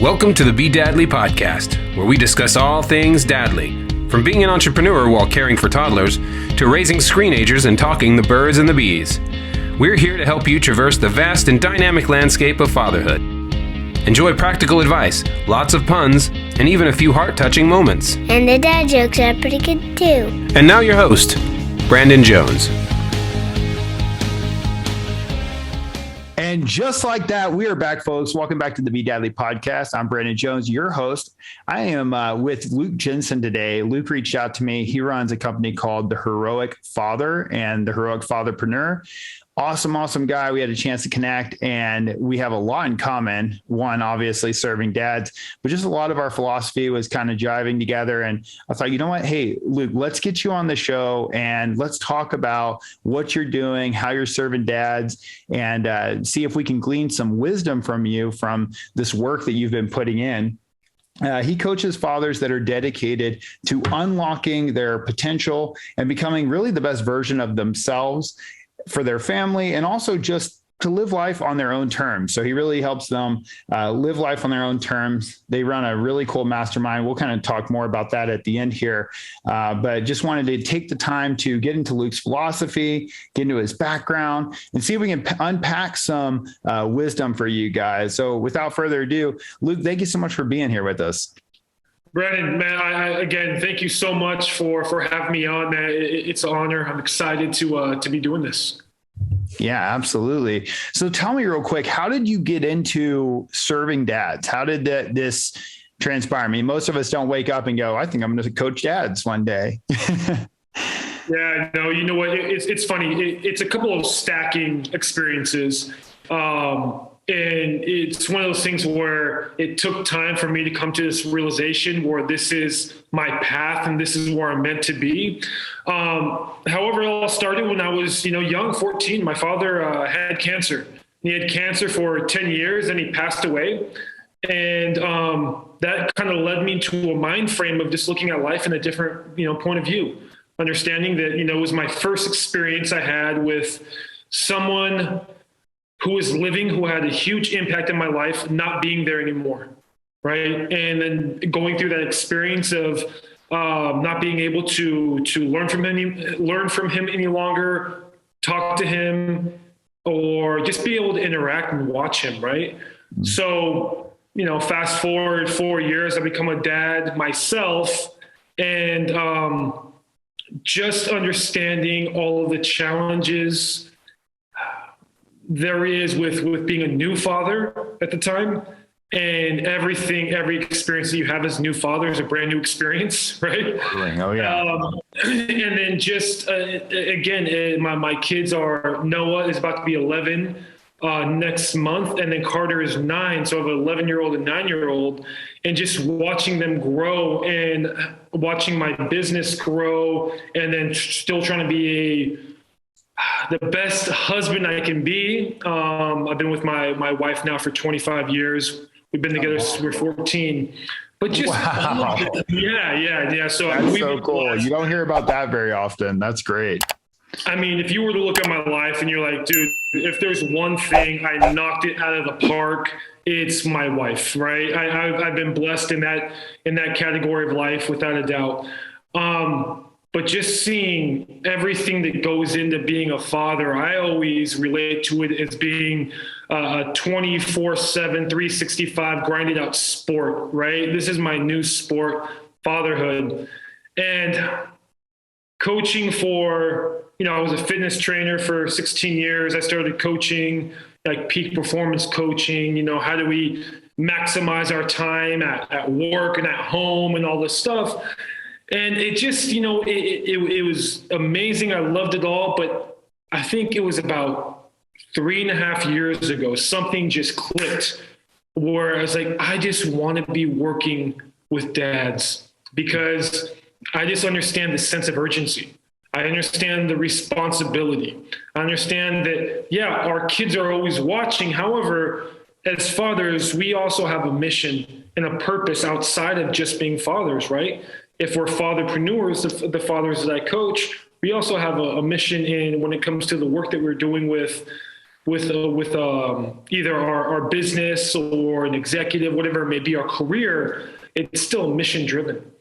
Welcome to the BeDadly podcast, where we discuss all things dadly, from being an entrepreneur while caring for toddlers to raising screenagers and talking the birds and the bees. We're here to help you traverse the vast and dynamic landscape of fatherhood. Enjoy practical advice, lots of puns, and even a few heart-touching moments. And the dad jokes are pretty good too. And now your host, Brandon Jones. And just like that, we are back, folks. Welcome back to the BeDadly podcast. I'm Brandon Jones, your host. I am with Luke Jensen today. Luke reached out to me. He runs a company called The Heroic Father and The Heroic Fatherpreneur. Awesome guy. We had a chance to connect, and we have a lot in common. One, obviously serving dads, but just a lot of our philosophy was kind of jiving together. And I thought, you know what? Hey, Luke, let's get you on the show and let's talk about what you're doing, how you're serving dads, and see if we can glean some wisdom from you from this work that you've been putting in. He coaches fathers that are dedicated to unlocking their potential and becoming really the best version of themselves for their family, and also just to live life on their own terms. So he really helps them live life on their own terms. They run a really cool mastermind. We'll kind of talk more about that at the end here. But just wanted to take the time to get into Luke's philosophy, get into his background, and see if we can unpack some wisdom for you guys. So without further ado, Luke, thank you so much for being here with us. Brandon, man, I again, thank you so much for having me on, man. It's an honor. I'm excited to be doing this. Yeah, absolutely. So tell me real quick, how did you get into serving dads? How did this transpire? I mean, most of us don't wake up and go, I think I'm going to coach dads one day. Yeah, no, you know what? It's funny. It's a couple of stacking experiences. And it's one of those things where it took time for me to come to this realization where this is my path and this is where I'm meant to be. However, it all started when I was, young, 14. My father had cancer. He had cancer for 10 years and he passed away. And that kind of led me to a mind frame of just looking at life in a different, point of view, understanding that, it was my first experience I had with someone who was living, who had a huge impact in my life, not being there anymore, right? And then going through that experience of not being able to learn from him any longer, talk to him, or just be able to interact and watch him, right? Mm-hmm. So, fast forward 4 years, I become a dad myself, and just understanding all of the challenges there is with being a new father at the time, and every experience that you have as a new father is a brand new experience, right? Oh yeah. And then just again, my kids Noah is about to be 11 next month, and then Carter is 9. So I have an 11-year-old and 9-year-old, and just watching them grow and watching my business grow, and then still trying to be the best husband I can be. I've been with my wife now for 25 years. We've been together since we were 14. But just wow. Yeah. So that's so cool. Blessed. You don't hear about that very often. That's great. I mean, if you were to look at my life and you're like, dude, if there's one thing I knocked it out of the park, it's my wife, right? I've been blessed in that category of life without a doubt. But just seeing everything that goes into being a father, I always relate to it as being a 24/7, 365 grinded out sport, right? This is my new sport, fatherhood. And coaching I was a fitness trainer for 16 years. I started coaching, like peak performance coaching, how do we maximize our time at work and at home and all this stuff. And it just, it was amazing. I loved it all. But I think it was about 3.5 years ago, something just clicked where I was like, I just want to be working with dads because I just understand the sense of urgency. I understand the responsibility. I understand that, our kids are always watching. However, as fathers, we also have a mission and a purpose outside of just being fathers, right? If we're fatherpreneurs, the fathers that I coach, we also have a mission when it comes to the work that we're doing with either our business or an executive, whatever it may be, our career, it's still mission driven.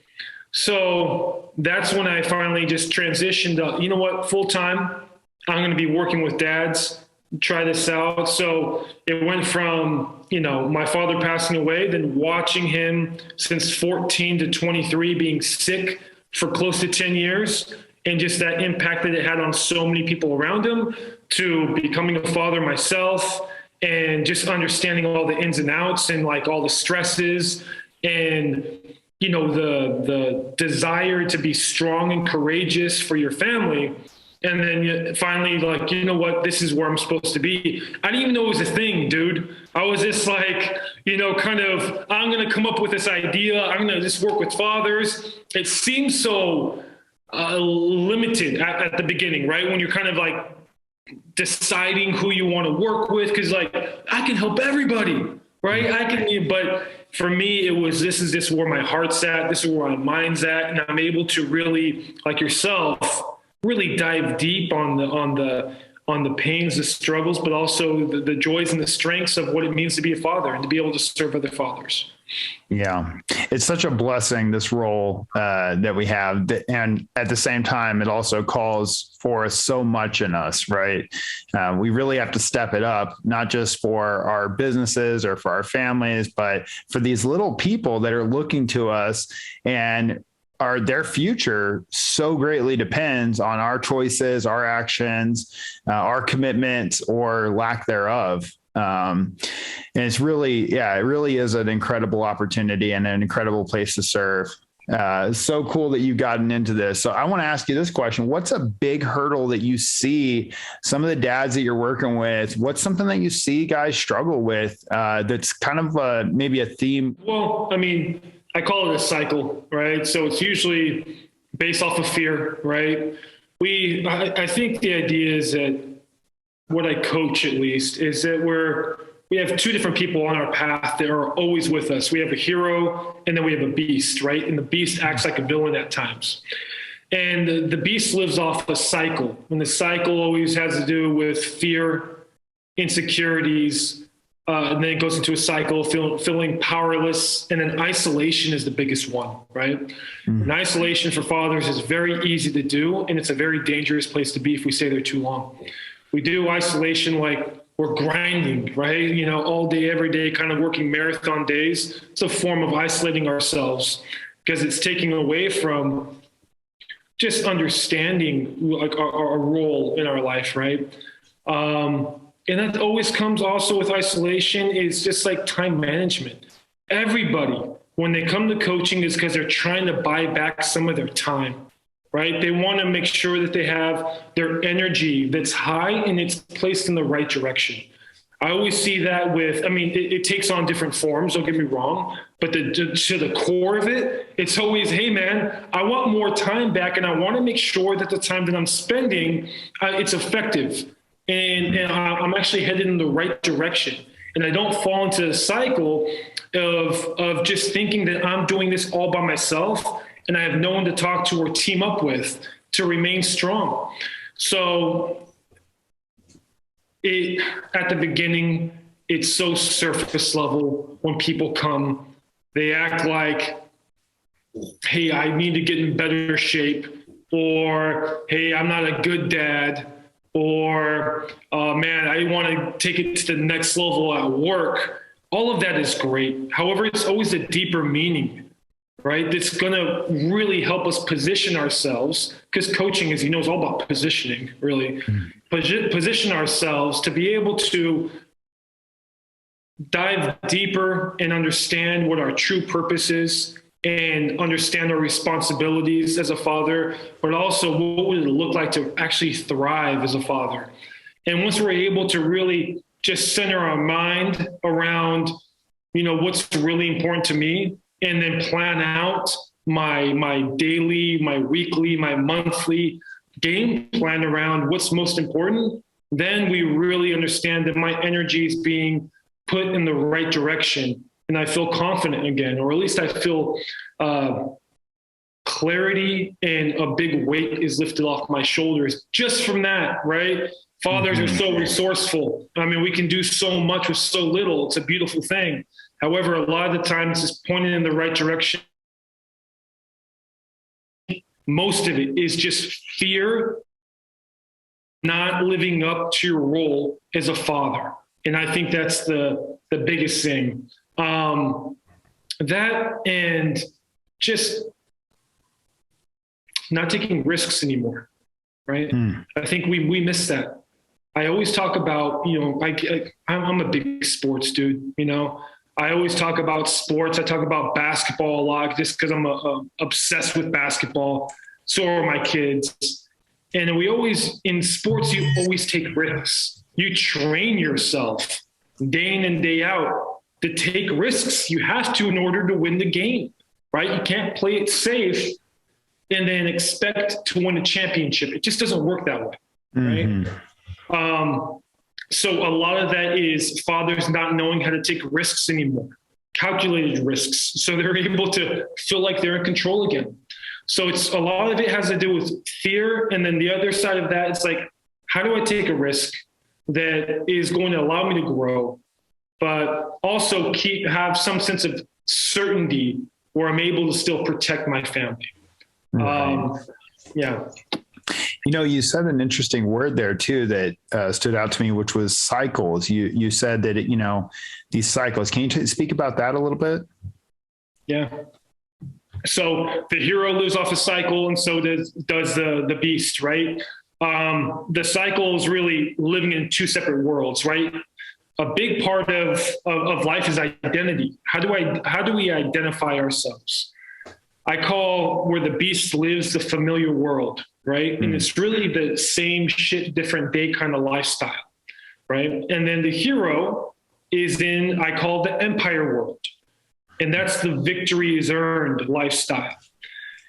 So that's when I finally just transitioned up, you know what, full time, I'm going to be working with dads, try this out. So it went from, my father passing away, then watching him since 14 to 23 being sick for close to 10 years, and just that impact that it had on so many people around him, to becoming a father myself and just understanding all the ins and outs and like all the stresses and, the desire to be strong and courageous for your family. And then finally, like, you know what, this is where I'm supposed to be. I didn't even know it was a thing, dude. I was just like, kind of, I'm going to come up with this idea. I'm going to just work with fathers. It seems so limited at the beginning, right? When you're kind of like deciding who you want to work with, because like, I can help everybody, right? But for me, it was, this is just where my heart's at. This is where my mind's at. And I'm able to really, like yourself, really dive deep on the pains, the struggles, but also the joys and the strengths of what it means to be a father and to be able to serve other fathers. Yeah, it's such a blessing, this role that we have. And at the same time, it also calls for so much in us, right? We really have to step it up, not just for our businesses or for our families, but for these little people that are looking to us, and their future so greatly depends on our choices, our actions, our commitments or lack thereof. And it's really, it really is an incredible opportunity and an incredible place to serve. It's so cool that you've gotten into this. So I want to ask you this question. What's a big hurdle that you see some of the dads that you're working with? What's something that you see guys struggle with that's kind of maybe a theme? Well, I mean, I call it a cycle, right? So it's usually based off of fear, right? I think the idea is that what I coach, at least, is that we have two different people on our path that are always with us. We have a hero and then we have a beast, right? And the beast acts like a villain at times. And the beast lives off a cycle. And the cycle always has to do with fear, insecurities, and then it goes into a cycle, feeling powerless. And then isolation is the biggest one, right? And isolation for fathers is very easy to do. And it's a very dangerous place to be if we stay there too long. We do isolation like we're grinding, right? All day, every day, kind of working marathon days. It's a form of isolating ourselves because it's taking away from just understanding like our role in our life, right? And that always comes also with isolation is just like time management. Everybody, when they come to coaching, is because they're trying to buy back some of their time. Right? They want to make sure that they have their energy that's high and it's placed in the right direction. I always see that it takes on different forms, don't get me wrong, but to the core of it, it's always, hey man, I want more time back and I want to make sure that the time that I'm spending, it's effective and I'm actually headed in the right direction. And I don't fall into the cycle of just thinking that I'm doing this all by myself and I have no one to talk to or team up with to remain strong. So at the beginning, it's so surface level. When people come, they act like, hey, I need to get in better shape, or hey, I'm not a good dad, or man, I want to take it to the next level at work. All of that is great. However, it's always a deeper meaning, right? That's going to really help us position ourselves, because coaching, as you know, is all about positioning, really. Position ourselves to be able to dive deeper and understand what our true purpose is and understand our responsibilities as a father, but also what would it look like to actually thrive as a father. And once we're able to really just center our mind around, what's really important to me, and then plan out my daily, my weekly, my monthly game plan around what's most important, then we really understand that my energy is being put in the right direction. And I feel confident again, or at least I feel clarity and a big weight is lifted off my shoulders just from that, right? Fathers are so resourceful. I mean, we can do so much with so little. It's a beautiful thing. However, a lot of the times it's pointed in the right direction. Most of it is just fear, not living up to your role as a father. And I think that's the biggest thing. That and just not taking risks anymore, right? I think we miss that. I always talk about, I'm a big sports dude, I always talk about sports. I talk about basketball a lot just because I'm obsessed with basketball. So are my kids. And in sports, you always take risks. You train yourself day in and day out to take risks. You have to in order to win the game, right? You can't play it safe and then expect to win a championship. It just doesn't work that way, right? So a lot of that is fathers not knowing how to take risks anymore, calculated risks. So they're able to feel like they're in control again. So it's a lot of it has to do with fear. And then the other side of that, it's like, how do I take a risk that is going to allow me to grow, but also have some sense of certainty where I'm able to still protect my family. Right. Yeah. You said an interesting word there too that stood out to me, which was cycles. You said that, these cycles. Can you speak about that a little bit? Yeah. So the hero lives off a cycle, and so does the beast, right? The cycle is really living in two separate worlds, right? A big part of life is identity. How do we identify ourselves? I call where the beast lives the familiar world, right? And it's really the same shit, different day kind of lifestyle, right? And then the hero is I call the empire world. And that's the victory is earned lifestyle.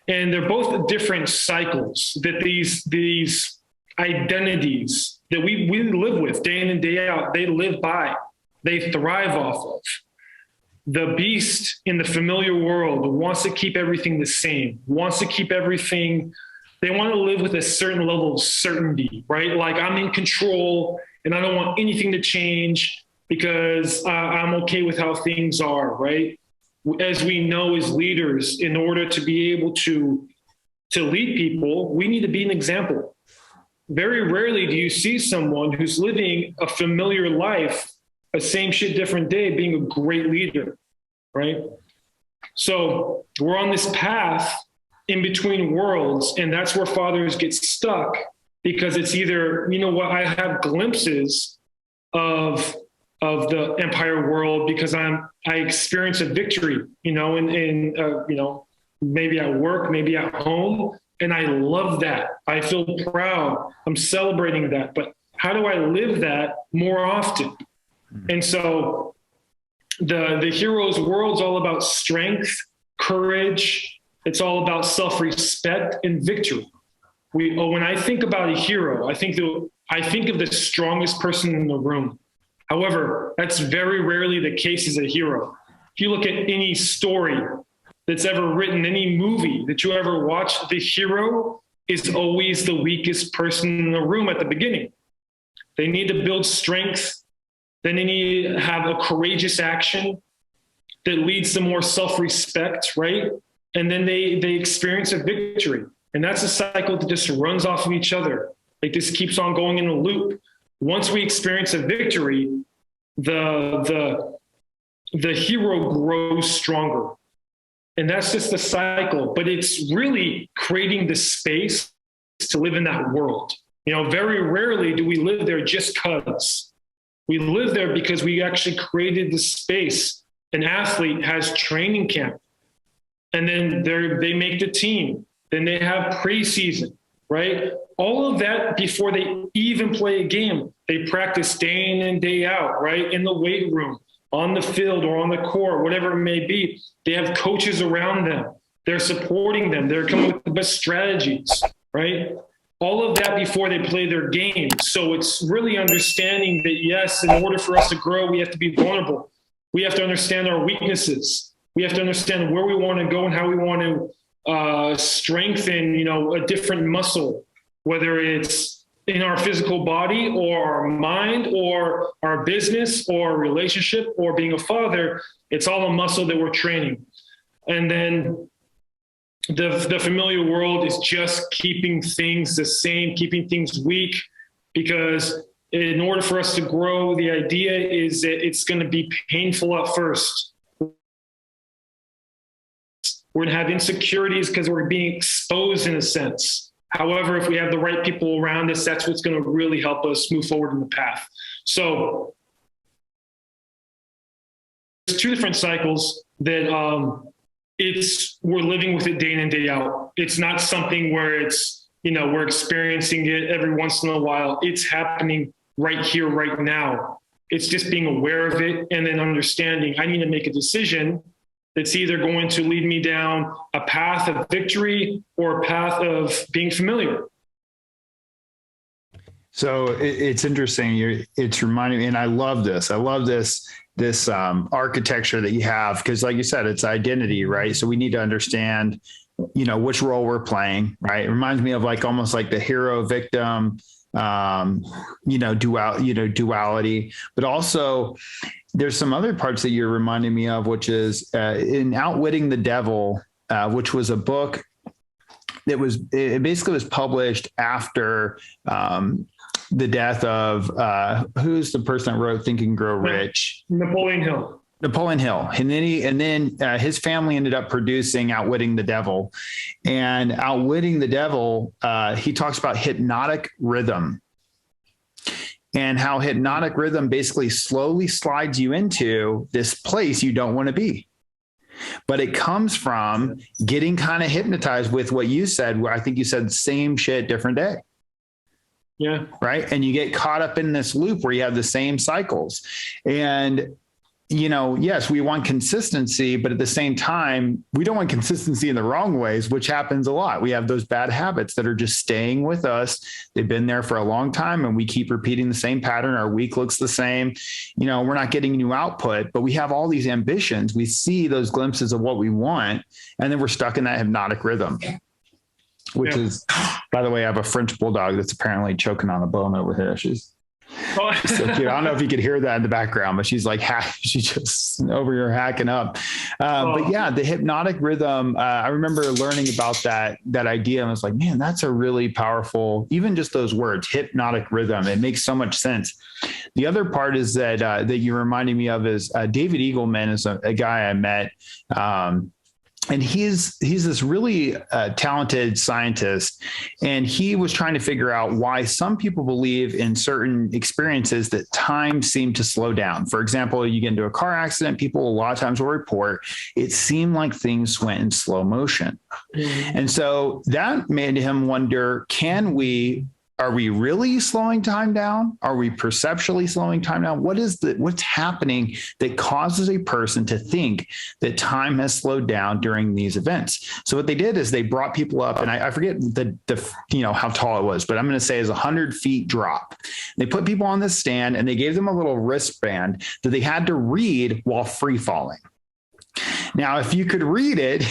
And they're both different cycles that these identities that we live with day in and day out, they live by, they thrive off of. The beast in the familiar world wants to keep everything the same, wants to keep everything. They want to live with a certain level of certainty, right? Like I'm in control and I don't want anything to change because I'm okay with how things are, right? As we know as leaders, in order to be able to lead people, we need to be an example. Very rarely do you see someone who's living a familiar life, a same shit, different day, being a great leader, right? So we're on this path in between worlds, and that's where fathers get stuck because it's either, I have glimpses of the empire world because I experience a victory, maybe at work, maybe at home. And I love that. I feel proud. I'm celebrating that. But how do I live that more often? And so the hero's world's all about strength, courage. It's all about self-respect and victory. When I think about a hero, I think of the strongest person in the room. However, that's very rarely the case as a hero. If you look at any story that's ever written, any movie that you ever watch, the hero is always the weakest person in the room at the beginning. They need to build strength. Then they need to have a courageous action that leads to more self-respect, right? And then they experience a victory. And that's a cycle that just runs off of each other. Like this keeps on going in a loop. Once we experience a victory, the hero grows stronger. And that's just the cycle, but it's really creating the space to live in that world. Very rarely do we live there just because. We live there because we actually created the space. An athlete has training camp, and then they make the team. Then they have preseason, right? All of that before they even play a game. They practice day in and day out, right? In the weight room, on the field or on the court, whatever it may be. They have coaches around them. They're supporting them. They're coming with the best strategies, right? All of that before they play their game. So it's really understanding that, yes, in order for us to grow, we have to be vulnerable. We have to understand our weaknesses. We have to understand where we want to go and how we want to strengthen, a different muscle, whether it's in our physical body or our mind or our business or relationship or being a father. It's all a muscle that we're training. And then the familiar world is just keeping things the same, keeping things weak, because in order for us to grow, the idea is that it's going to be painful at first. We're going to have insecurities because we're being exposed in a sense. However, if we have the right people around us, that's what's going to really help us move forward in the path. So there's two different cycles that we're living with it day in and day out. It's not something where it's, we're experiencing it every once in a while. It's happening right here, right now. It's just being aware of it and then understanding I need to make a decision that's either going to lead me down a path of victory or a path of being familiar. So it's interesting. It's reminding me, and I love this. I love this architecture that you have, because like you said, it's identity, right? So we need to understand, which role we're playing, right? It reminds me of almost like the hero victim, duality, but also there's some other parts that you're reminding me of, which is in Outwitting the Devil, which was a book that it basically was published after the death of who's the person that wrote Think and Grow Rich? Napoleon Hill. And then his family ended up producing Outwitting the Devil. And Outwitting the Devil, he talks about hypnotic rhythm and how hypnotic rhythm basically slowly slides you into this place you don't want to be. But it comes from getting kind of hypnotized with what you said, where I think you said same shit, different day. Yeah. Right. And you get caught up in this loop where you have the same cycles. And yes, we want consistency, but at the same time, we don't want consistency in the wrong ways, which happens a lot. We have those bad habits that are just staying with us. They've been there for a long time and we keep repeating the same pattern. Our week looks the same. We're not getting new output, but we have all these ambitions. We see those glimpses of what we want, and then we're stuck in that hypnotic rhythm, which is, by the way, I have a French bulldog that's apparently choking on a bone over here. She's so cute. I don't know if you could hear that in the background, but she's she's just over here hacking up. But yeah, the hypnotic rhythm, I remember learning about that idea. And I was like, man, that's a really powerful, even just those words, hypnotic rhythm. It makes so much sense. The other part is that you're reminding me of is David Eagleman is a guy I met. And he's this really talented scientist, and he was trying to figure out why some people believe in certain experiences that time seemed to slow down. For example, you get into a car accident, people a lot of times will report it seemed like things went in slow motion. Mm-hmm. And so that made him wonder, are we really slowing time down? Are we perceptually slowing time down? What's happening that causes a person to think that time has slowed down during these events? So what they did is they brought people up, and I forget how tall it was, but I'm going to say it's 100 feet drop. They put people on this stand and they gave them a little wristband that they had to read while free falling. Now, if you could read it,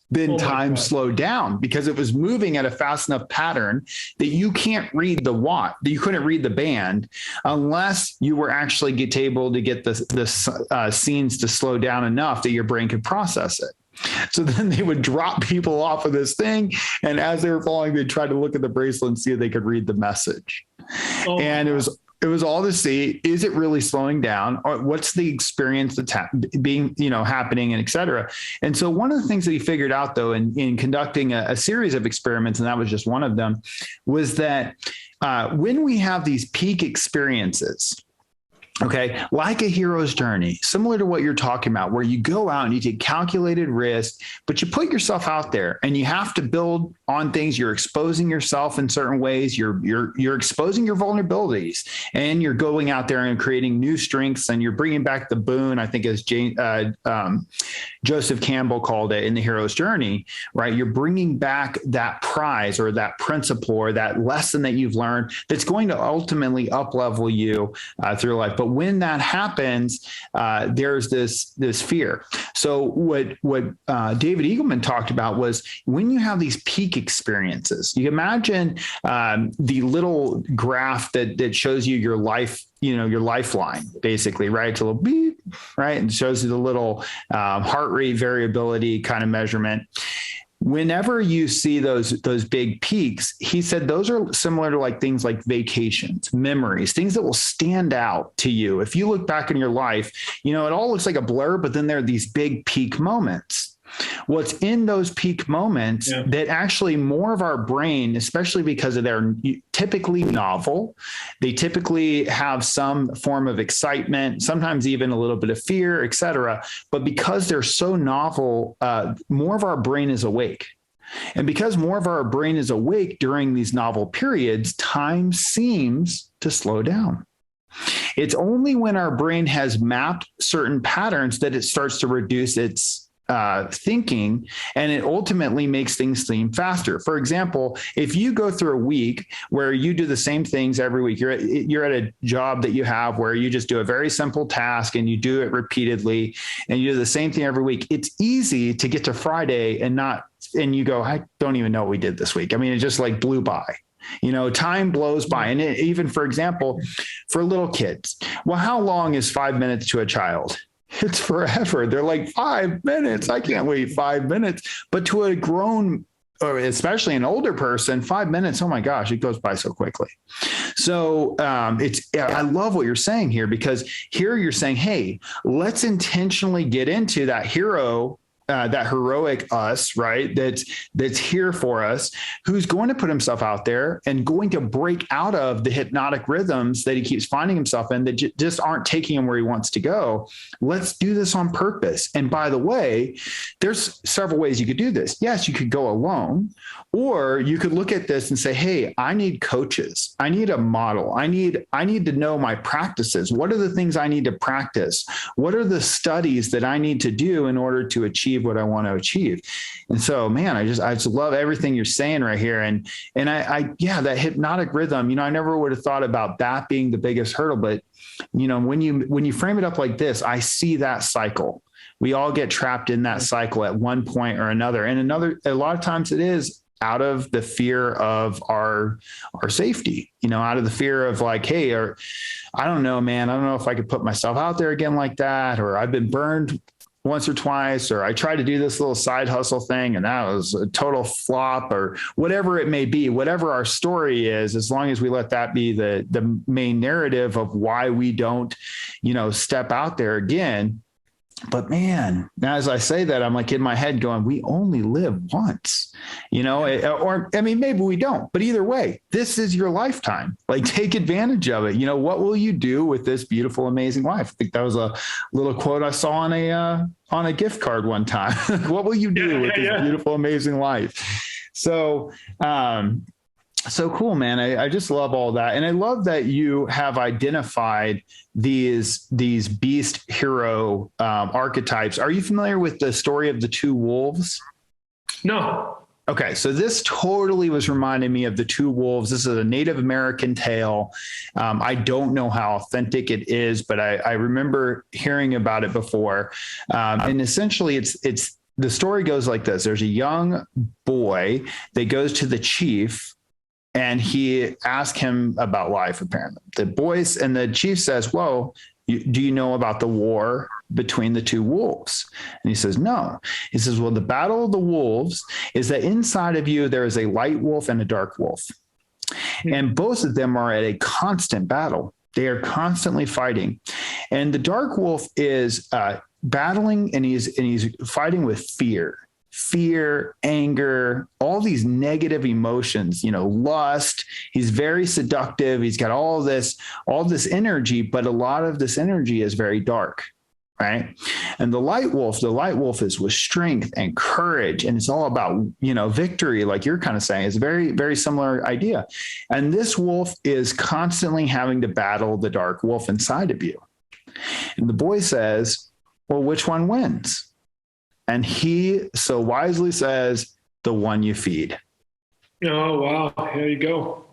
then time slowed down because it was moving at a fast enough pattern that you can't read that you couldn't read the band unless you were actually able to get the scenes to slow down enough that your brain could process it. So then they would drop people off of this thing, and as they were falling, they'd try to look at the bracelet and see if they could read the message. And it was all to see, is it really slowing down, or what's the experience that's happening, and et cetera. And so one of the things that he figured out, though, in conducting a series of experiments, and that was just one of them, was that when we have these peak experiences, okay, like a hero's journey, similar to what you're talking about, where you go out and you take calculated risk, but you put yourself out there and you have to build on things. You're exposing yourself in certain ways. You're exposing your vulnerabilities, and you're going out there and creating new strengths, and you're bringing back the boon, I think, as Joseph Campbell called it in The Hero's Journey, right? You're bringing back that prize or that principle or that lesson that you've learned that's going to ultimately up-level you through life. But But when that happens, there's this fear. So what David Eagleman talked about was when you have these peak experiences, you imagine the little graph that shows you your life, your lifeline, basically, right? It's a little beep, right? And shows you the little heart rate variability kind of measurement. Whenever you see those big peaks, he said those are similar to like things like vacations, memories, things that will stand out to you. If you look back in your life, it all looks like a blur, but then there are these big peak moments. What's in those peak moments that actually more of our brain, especially because of they're typically novel, they typically have some form of excitement, sometimes even a little bit of fear, et cetera. But because they're so novel, more of our brain is awake. And because more of our brain is awake during these novel periods, time seems to slow down. It's only when our brain has mapped certain patterns that it starts to reduce its thinking, and it ultimately makes things seem faster. For example, if you go through a week where you do the same things every week, you're at a job that you have where you just do a very simple task and you do it repeatedly and you do the same thing every week. It's easy to get to Friday and you go, I don't even know what we did this week. I mean, it just like blew by. Time blows by. And even, for example, for little kids, well, how long is 5 minutes to a child? It's forever. They're like 5 minutes. I can't wait 5 minutes. But to a grown, or especially an older person, 5 minutes, oh my gosh, it goes by so quickly. So I love what you're saying here, because here you're saying, hey, let's intentionally get into that that heroic us, right? That's here for us, who's going to put himself out there and going to break out of the hypnotic rhythms that he keeps finding himself in that just aren't taking him where he wants to go. Let's do this on purpose. And by the way, there's several ways you could do this. Yes, you could go alone, or you could look at this and say, hey, I need coaches. I need a model. I need to know my practices. What are the things I need to practice? What are the studies that I need to do in order to achieve what I want to achieve? And so, man, I just love everything you're saying right here. And that hypnotic rhythm, I never would have thought about that being the biggest hurdle, but when you frame it up like this, I see that cycle. We all get trapped in that cycle at one point or another. And a lot of times it is out of the fear of our safety, out of the fear of like, hey, or I don't know, man, I don't know if I could put myself out there again like that, or I've been burned once or twice, or I tried to do this little side hustle thing and that was a total flop, or whatever it may be, whatever our story is, as long as we let that be the main narrative of why we don't, step out there again. But man, as I say that, I'm like in my head going, we only live once, maybe we don't, but either way, this is your lifetime. Like, take advantage of it. What will you do with this beautiful, amazing life? I think that was a little quote I saw on a gift card one time. What will you do with this beautiful, amazing life? So, so cool, man. I just love all that. And I love that you have identified these beast hero archetypes. Are you familiar with the story of the two wolves? No. Okay. So this totally was reminding me of the two wolves. This is a Native American tale. I don't know how authentic it is, but I remember hearing about it before. And essentially it's the story goes like this. There's a young boy that goes to the chief, and he asked him about life, apparently. The chief says, whoa, do you know about the war between the two wolves? And he says, no. He says, well, the battle of the wolves is that inside of you, there is a light wolf and a dark wolf. And both of them are at a constant battle. They are constantly fighting. And the dark wolf is battling, and he's fighting with fear, anger, all these negative emotions, lust. He's very seductive. He's got all this energy, but a lot of this energy is very dark, right? And the light wolf is with strength and courage. And it's all about, victory, like you're kind of saying. It's a very, very similar idea. And this wolf is constantly having to battle the dark wolf inside of you. And the boy says, well, which one wins? And he so wisely says, the one you feed. Oh, wow. There you go.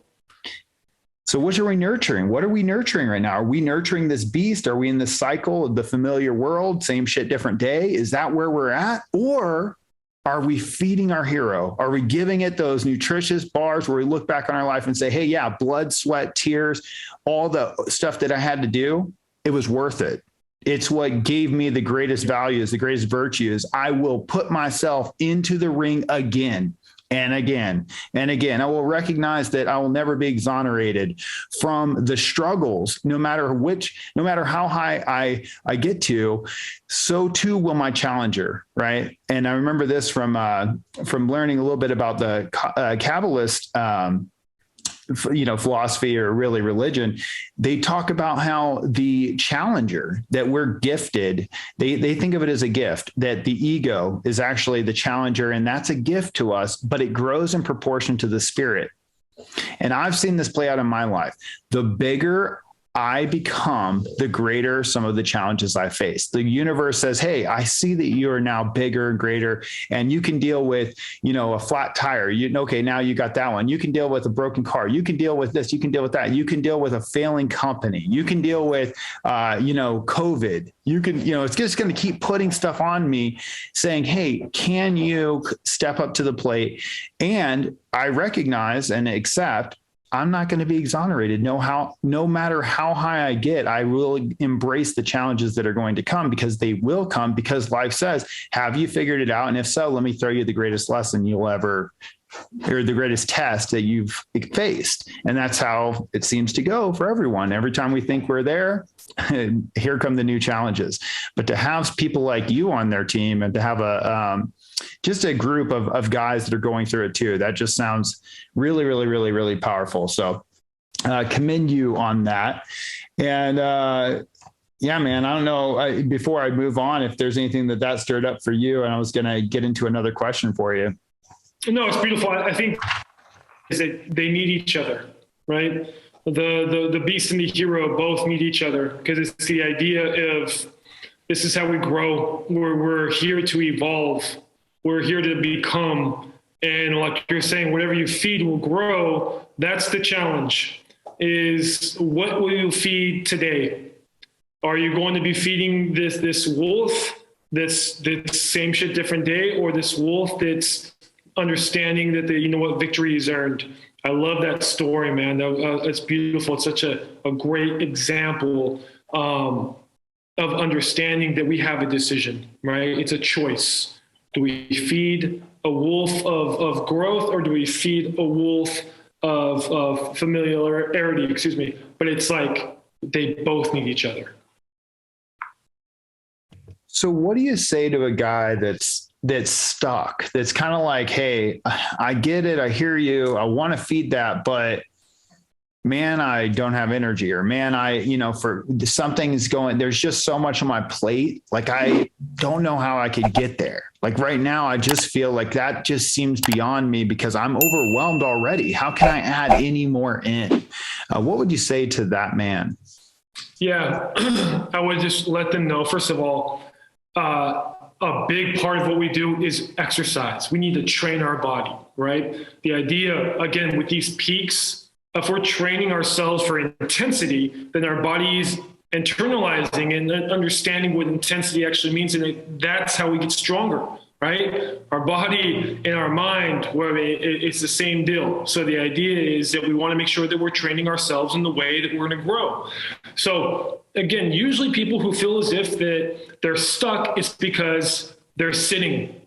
So which are we nurturing? What are we nurturing right now? Are we nurturing this beast? Are we in the cycle of the familiar world? Same shit, different day. Is that where we're at? Or are we feeding our hero? Are we giving it those nutritious bars where we look back on our life and say, hey, yeah, blood, sweat, tears, all the stuff that I had to do, it was worth it. It's what gave me the greatest values, the greatest virtues. I will put myself into the ring again and again and again. I will recognize that I will never be exonerated from the struggles, no matter how high I get to, so too will my challenger, right? And I remember this from learning a little bit about the Kabbalist philosophy, or really religion. They talk about how the challenger, that we're gifted, they think of it as a gift, that the ego is actually the challenger, and that's a gift to us, but it grows in proportion to the spirit. And I've seen this play out in my life. The bigger I become, the greater some of the challenges I face. The universe says, hey, I see that you are now bigger and greater, and you can deal with, a flat tire. Okay, now you got that one. You can deal with a broken car. You can deal with this. You can deal with that. You can deal with a failing company. You can deal with, COVID. You can, it's just going to keep putting stuff on me saying, hey, can you step up to the plate? And I recognize and accept I'm not going to be exonerated. No matter how high I get, I will embrace the challenges that are going to come, because they will come, because life says, have you figured it out? And if so, let me throw you the greatest lesson you'll ever, or the greatest test that you've faced. And that's how it seems to go for everyone. Every time we think we're there, here come the new challenges. But to have people like you on their team, and to have just a group of guys that are going through it too, that just sounds really, really, really, really powerful. So commend you on that. And yeah, man, I don't know, before I move on, if there's anything that stirred up for you, and I was going to get into another question for you. No, it's beautiful. I think is that they need each other, right? The beast and the hero both need each other, because it's the idea of, this is how we grow. We're here to evolve. We're here to become. And like you're saying, whatever you feed will grow. That's the challenge, is what will you feed today? Are you going to be feeding this wolf that's same shit, different day, or this wolf that's understanding that victory is earned? I love that story, man. It's beautiful. It's such a great example of understanding that we have a decision, right? It's a choice. Do we feed a wolf of growth, or do we feed a wolf of familiarity? Excuse me. But it's like they both need each other. So what do you say to a guy that's stuck, that's kind of like, hey, I get it, I hear you, I want to feed that, but man, I don't have energy, or man, for something's going, there's just so much on my plate. Like, I don't know how I could get there. Like right now, I just feel like that just seems beyond me, because I'm overwhelmed already. How can I add any more in? What would you say to that man? Yeah, I would just let them know, first of all, a big part of what we do is exercise. We need to train our body, right? The idea, again, with these peaks, if we're training ourselves for intensity, then our body's internalizing and understanding what intensity actually means. And that's how we get stronger, right? Our body and our mind, it's the same deal. So the idea is that we want to make sure that we're training ourselves in the way that we're going to grow. So again, usually people who feel as if that they're stuck, it's because they're sitting,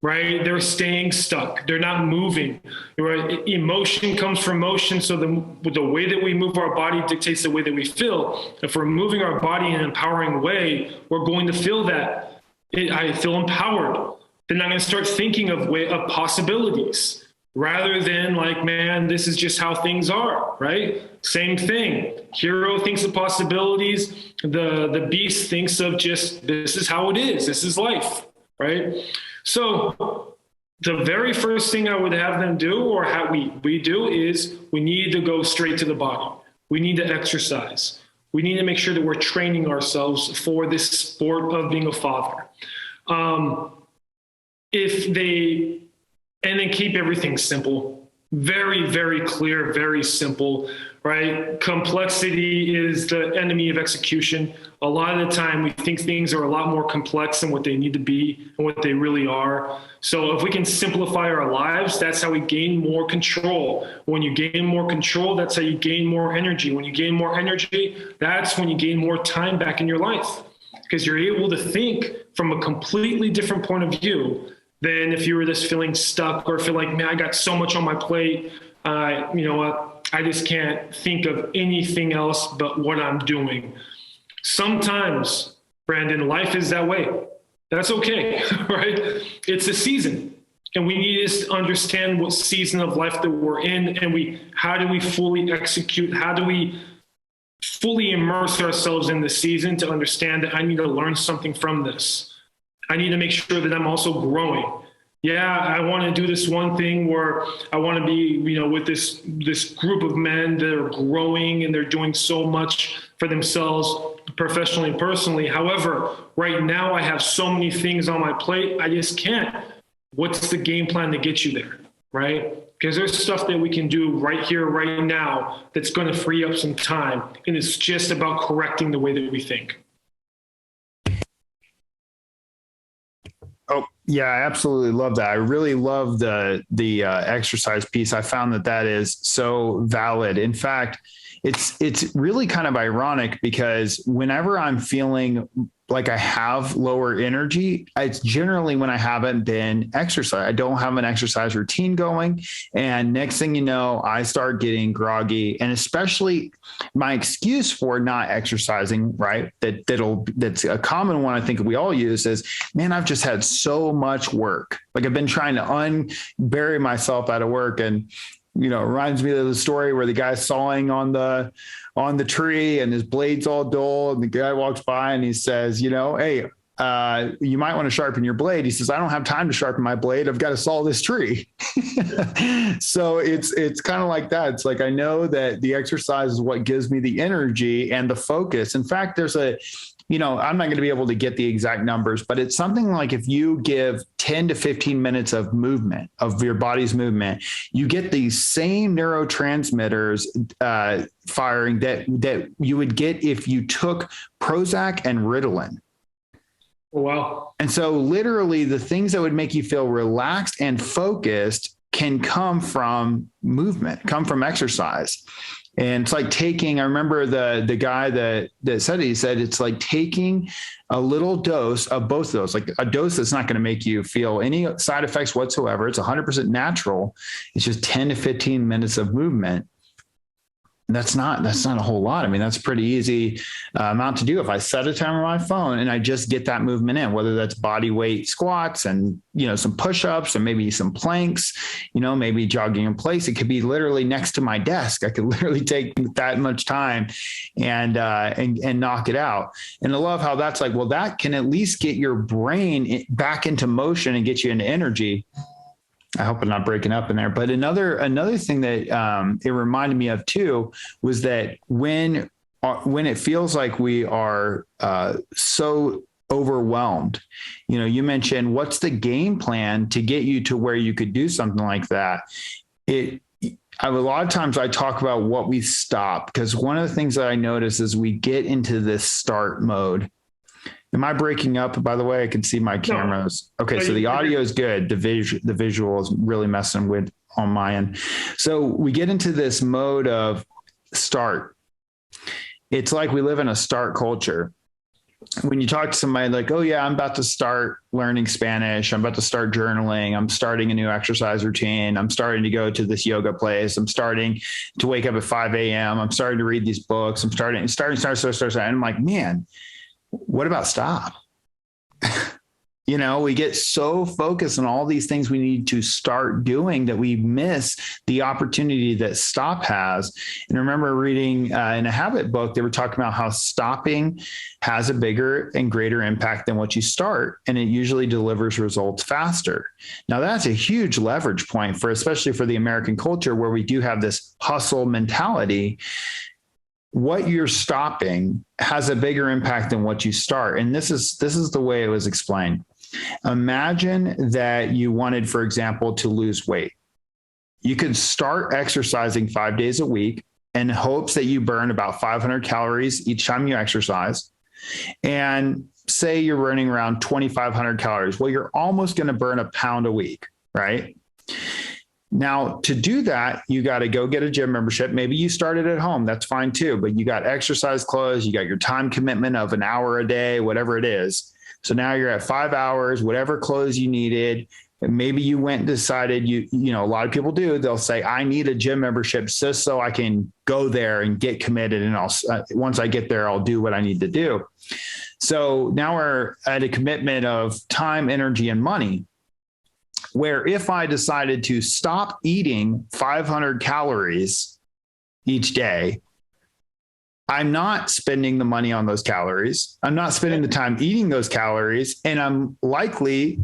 right? They're staying stuck. They're not moving. Right? Emotion comes from motion. So the way that we move our body dictates the way that we feel. If we're moving our body in an empowering way, we're going to feel that. I feel empowered. Then I'm going to start thinking of possibilities, rather than like, man, this is just how things are, right? Same thing. Hero thinks of possibilities. The beast thinks of just, this is how it is. This is life, right? So the very first thing I would have them do, or how we do, is we need to go straight to the body. We need to exercise. We need to make sure that we're training ourselves for this sport of being a father. And then keep everything simple. Very, very clear, very simple, right? Complexity is the enemy of execution. A lot of the time, we think things are a lot more complex than what they need to be and what they really are. So if we can simplify our lives, that's how we gain more control. When you gain more control, that's how you gain more energy. When you gain more energy, that's when you gain more time back in your life, because you're able to think from a completely different point of view than if you were just feeling stuck or feel like, man, I got so much on my plate. You know what? I just can't think of anything else but what I'm doing. Sometimes, Brandon, life is that way. That's okay, right? It's a season. And we need to understand what season of life that we're in, and how do we fully execute? How do we fully immerse ourselves in the season to understand that I need to learn something from this? I need to make sure that I'm also growing. Yeah, I want to do this one thing where I want to be, with this group of men that are growing and they're doing so much for themselves professionally and personally. However, right now I have so many things on my plate, I just can't. What's the game plan to get you there, right? Because there's stuff that we can do right here, right now, that's going to free up some time. And it's just about correcting the way that we think. Oh, yeah, I absolutely love that. I really love the exercise piece. I found that is so valid. In fact, it's really kind of ironic because whenever I'm feeling like I have lower energy, it's generally when I haven't been exercising. I don't have an exercise routine going. And next thing you know, I start getting groggy. And especially my excuse for not exercising, right? That's a common one I think we all use is, man, I've just had so much work. Like I've been trying to unbury myself out of work. And it reminds me of the story where the guy's sawing on the tree and his blade's all dull. And the guy walks by and he says, hey, you might want to sharpen your blade. He says, I don't have time to sharpen my blade. I've got to saw this tree. So it's kind of like that. It's like, I know that the exercise is what gives me the energy and the focus. In fact, there's I'm not going to be able to get the exact numbers, but it's something like if you give 10 to 15 minutes of movement, of your body's movement, you get these same neurotransmitters firing that you would get if you took Prozac and Ritalin. Wow. And so literally the things that would make you feel relaxed and focused can come from movement, come from exercise. And it's like I remember the guy that said it, he said, it's like taking a little dose of both of those, like a dose that's not going to make you feel any side effects whatsoever. It's 100% natural. It's just 10 to 15 minutes of movement. That's not a whole lot. I mean, that's a pretty easy amount to do. If I set a timer on my phone and I just get that movement in, whether that's body weight squats and, some push-ups and maybe some planks, maybe jogging in place. It could be literally next to my desk. I could literally take that much time and knock it out. And I love how that's like, well, that can at least get your brain back into motion and get you into energy. I hope I'm not breaking up in there. But another thing that it reminded me of too was that when it feels like we are so overwhelmed, you mentioned what's the game plan to get you to where you could do something like that. A lot of times I talk about what we stop, because one of the things that I notice is we get into this start mode. Am I breaking up? By the way, I can see my cameras. Okay, so the audio is good. The visual is really messing with on my end. So we get into this mode of start. It's like we live in a start culture. When you talk to somebody like, oh yeah, I'm about to start learning Spanish. I'm about to start journaling. I'm starting a new exercise routine. I'm starting to go to this yoga place. I'm starting to wake up at 5 a.m. I'm starting to read these books. I'm starting. And I'm like, man, what about stop? We get so focused on all these things we need to start doing that we miss the opportunity that stop has. And I remember reading in a habit book, they were talking about how stopping has a bigger and greater impact than what you start. And it usually delivers results faster. Now that's a huge leverage point especially for the American culture, where we do have this hustle mentality. What you're stopping has a bigger impact than what you start. And this is the way it was explained. Imagine that you wanted, for example, to lose weight. you could start exercising 5 days a week in hopes that you burn about 500 calories each time you exercise. And say you're burning around 2,500 calories. Well, you're almost going to burn a pound a week, right? Now, to do that, you got to go get a gym membership. Maybe you started at home. That's fine too. But you got exercise clothes. You got your time commitment of an hour a day, whatever it is. So now you're at 5 hours, whatever clothes you needed. And maybe you went and decided you know, a lot of people do. They'll say, I need a gym membership just so I can go there and get committed. And once I get there, I'll do what I need to do. So now we're at a commitment of time, energy, and money, where if I decided to stop eating 500 calories each day, I'm not spending the money on those calories. I'm not spending the time eating those calories. And I'm basically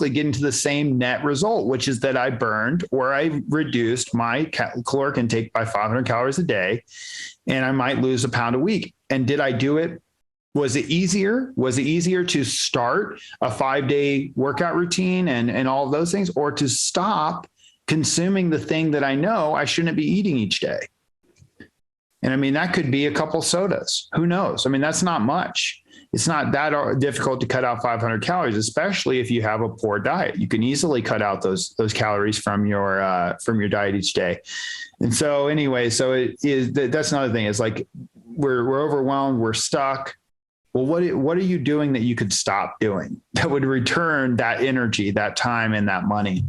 getting to the same net result, which is that I burned or I reduced my caloric intake by 500 calories a day, and I might lose a pound a week. And did I do it? Was it easier? Was it easier to start a 5-day workout routine and all of those things, or to stop consuming the thing that I know I shouldn't be eating each day? And I mean, that could be a couple sodas. Who knows? I mean, that's not much. It's not that difficult to cut out 500 calories, especially if you have a poor diet. You can easily cut out those calories from your diet each day. And so anyway, that's another thing. It's like we're overwhelmed, we're stuck. Well, what are you doing that you could stop doing that would return that energy, that time, and that money?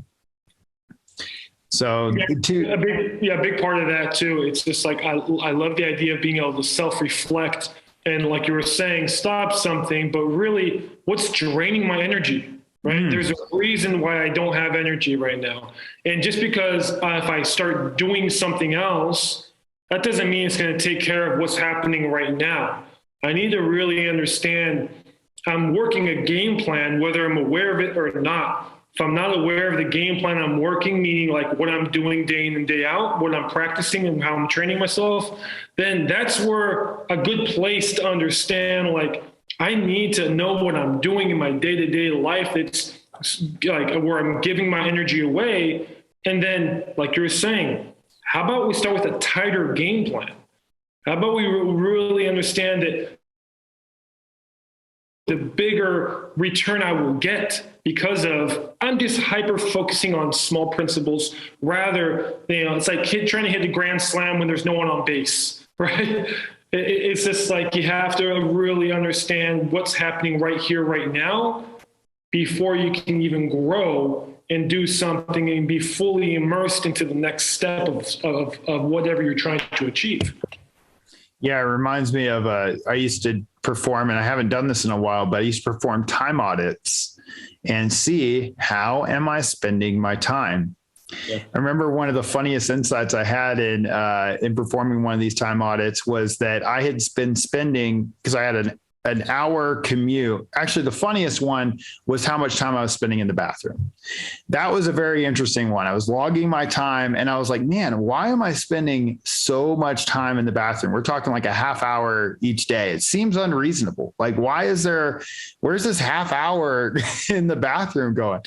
So a big part of that too. It's just like, I love the idea of being able to self-reflect and, like you were saying, stop something, but really what's draining my energy, right? There's a reason why I don't have energy right now. And just because if I start doing something else, that doesn't mean it's going to take care of what's happening right now. I need to really understand I'm working a game plan, whether I'm aware of it or not. If I'm not aware of the game plan I'm working, meaning like what I'm doing day in and day out, what I'm practicing and how I'm training myself, then that's where a good place to understand, like, I need to know what I'm doing in my day-to-day life. It's like where I'm giving my energy away. And then, like you were saying, how about we start with a tighter game plan? How about we really understand that the bigger return I will get because of I'm just hyper focusing on small principles rather than, it's like trying to hit the grand slam when there's no one on base, right? It's just like you have to really understand what's happening right here, right now, before you can even grow and do something and be fully immersed into the next step of whatever you're trying to achieve. Yeah, it reminds me of I used to perform, and I haven't done this in a while, but I used to perform time audits and see how am I spending my time. Yeah. I remember one of the funniest insights I had in performing one of these time audits was that I had been spending, because I had an hour commute. Actually, the funniest one was how much time I was spending in the bathroom. That was a very interesting one. I was logging my time and I was like, man, why am I spending so much time in the bathroom? We're talking like a half hour each day. It seems unreasonable. Like, where's this half hour in the bathroom going?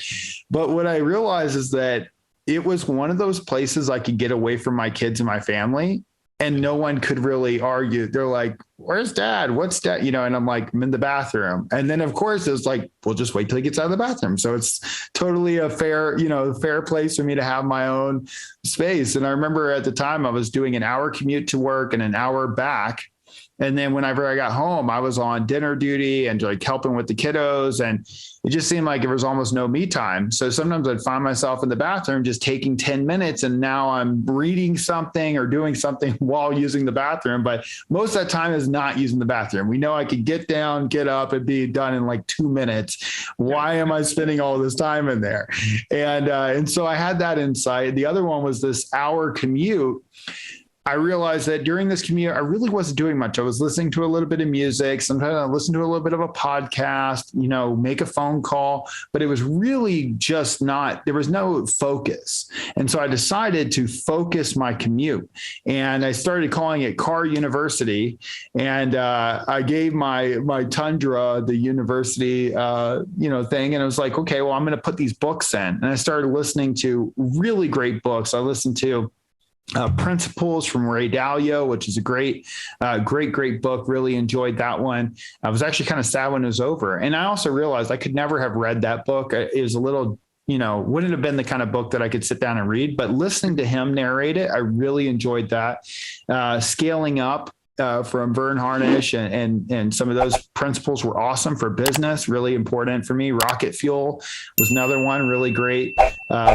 But what I realized is that it was one of those places I could get away from my kids and my family, and no one could really argue. They're like, where's dad? What's dad? You know, and I'm like, I'm in the bathroom. And then of course it was like, we'll just wait till he gets out of the bathroom. So it's totally a fair place for me to have my own space. And I remember at the time I was doing an hour commute to work and an hour back. And then whenever I got home, I was on dinner duty and like helping with the kiddos. And it just seemed like there was almost no me time. So sometimes I'd find myself in the bathroom just taking 10 minutes and now I'm reading something or doing something while using the bathroom. But most of that time is not using the bathroom. We know I could get down, get up and be done in like 2 minutes. Why am I spending all this time in there? And so I had that insight. The other one was this hour commute. I realized that during this commute, I really wasn't doing much. I was listening to a little bit of music. Sometimes I listened to a little bit of a podcast, make a phone call, but it was really just there was no focus. And so I decided to focus my commute, and I started calling it Car University. And I gave my Tundra the university, thing. And it was like, okay, well, I'm going to put these books in. And I started listening to really great books. I listened to Principles from Ray Dalio, which is a great book. Really enjoyed that one. I was actually kind of sad when it was over. And I also realized I could never have read that book. It was a little, wouldn't have been the kind of book that I could sit down and read, but listening to him narrate it, I really enjoyed that. Scaling Up from Vern Harnish and some of those principles were awesome for business, really important for me. Rocket Fuel was another one, really great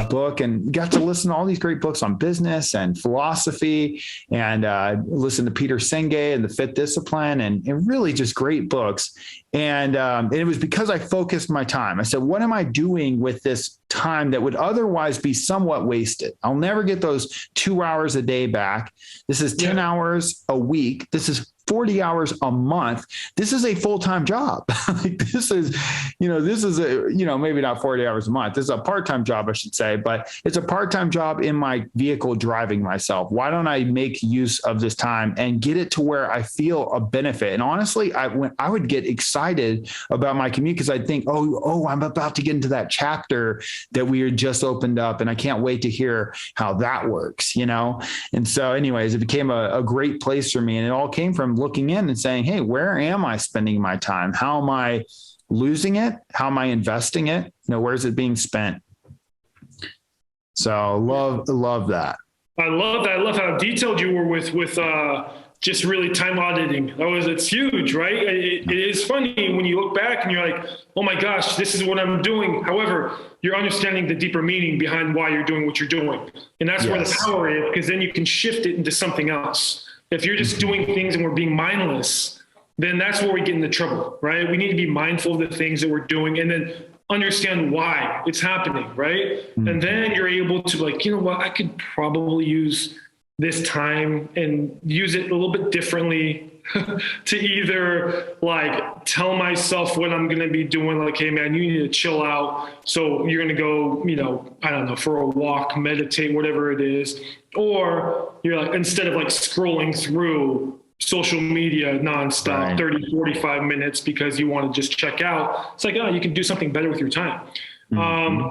book, and got to listen to all these great books on business and philosophy, and listen to Peter Senge and The Fifth Discipline, and really just great books. And it was because I focused my time. I said, what am I doing with this time that would otherwise be somewhat wasted? I'll never get those 2 hours a day back. This is 10 hours a week. This is 40 hours a month. This is a full-time job. This is maybe not 40 hours a month. This is a part-time job, I should say, but it's a part-time job in my vehicle driving myself. Why don't I make use of this time and get it to where I feel a benefit? And honestly, I would get excited about my commute because I'd think, oh, I'm about to get into that chapter that we had just opened up, and I can't wait to hear how that works, And so anyways, it became a great place for me. And it all came from looking in and saying, hey, where am I spending my time? How am I losing it? How am I investing it? Where's it being spent? So love that. I love that. I love how detailed you were with just really time auditing. It's huge, right? It is funny when you look back and you're like, oh my gosh, this is what I'm doing. However, you're understanding the deeper meaning behind why you're doing what you're doing. And that's where the power is, because then you can shift it into something else. If you're just doing things and we're being mindless, then that's where we get into trouble, right? We need to be mindful of the things that we're doing and then understand why it's happening, right? Mm-hmm. And then you're able to I could probably use this time and use it a little bit differently to either tell myself what I'm going to be doing. Hey man, you need to chill out. So you're going to go, I don't know, for a walk, meditate, whatever it is. Or you're instead of scrolling through social media nonstop, right, 30, 45 minutes because you want to just check out. It's you can do something better with your time. Mm-hmm.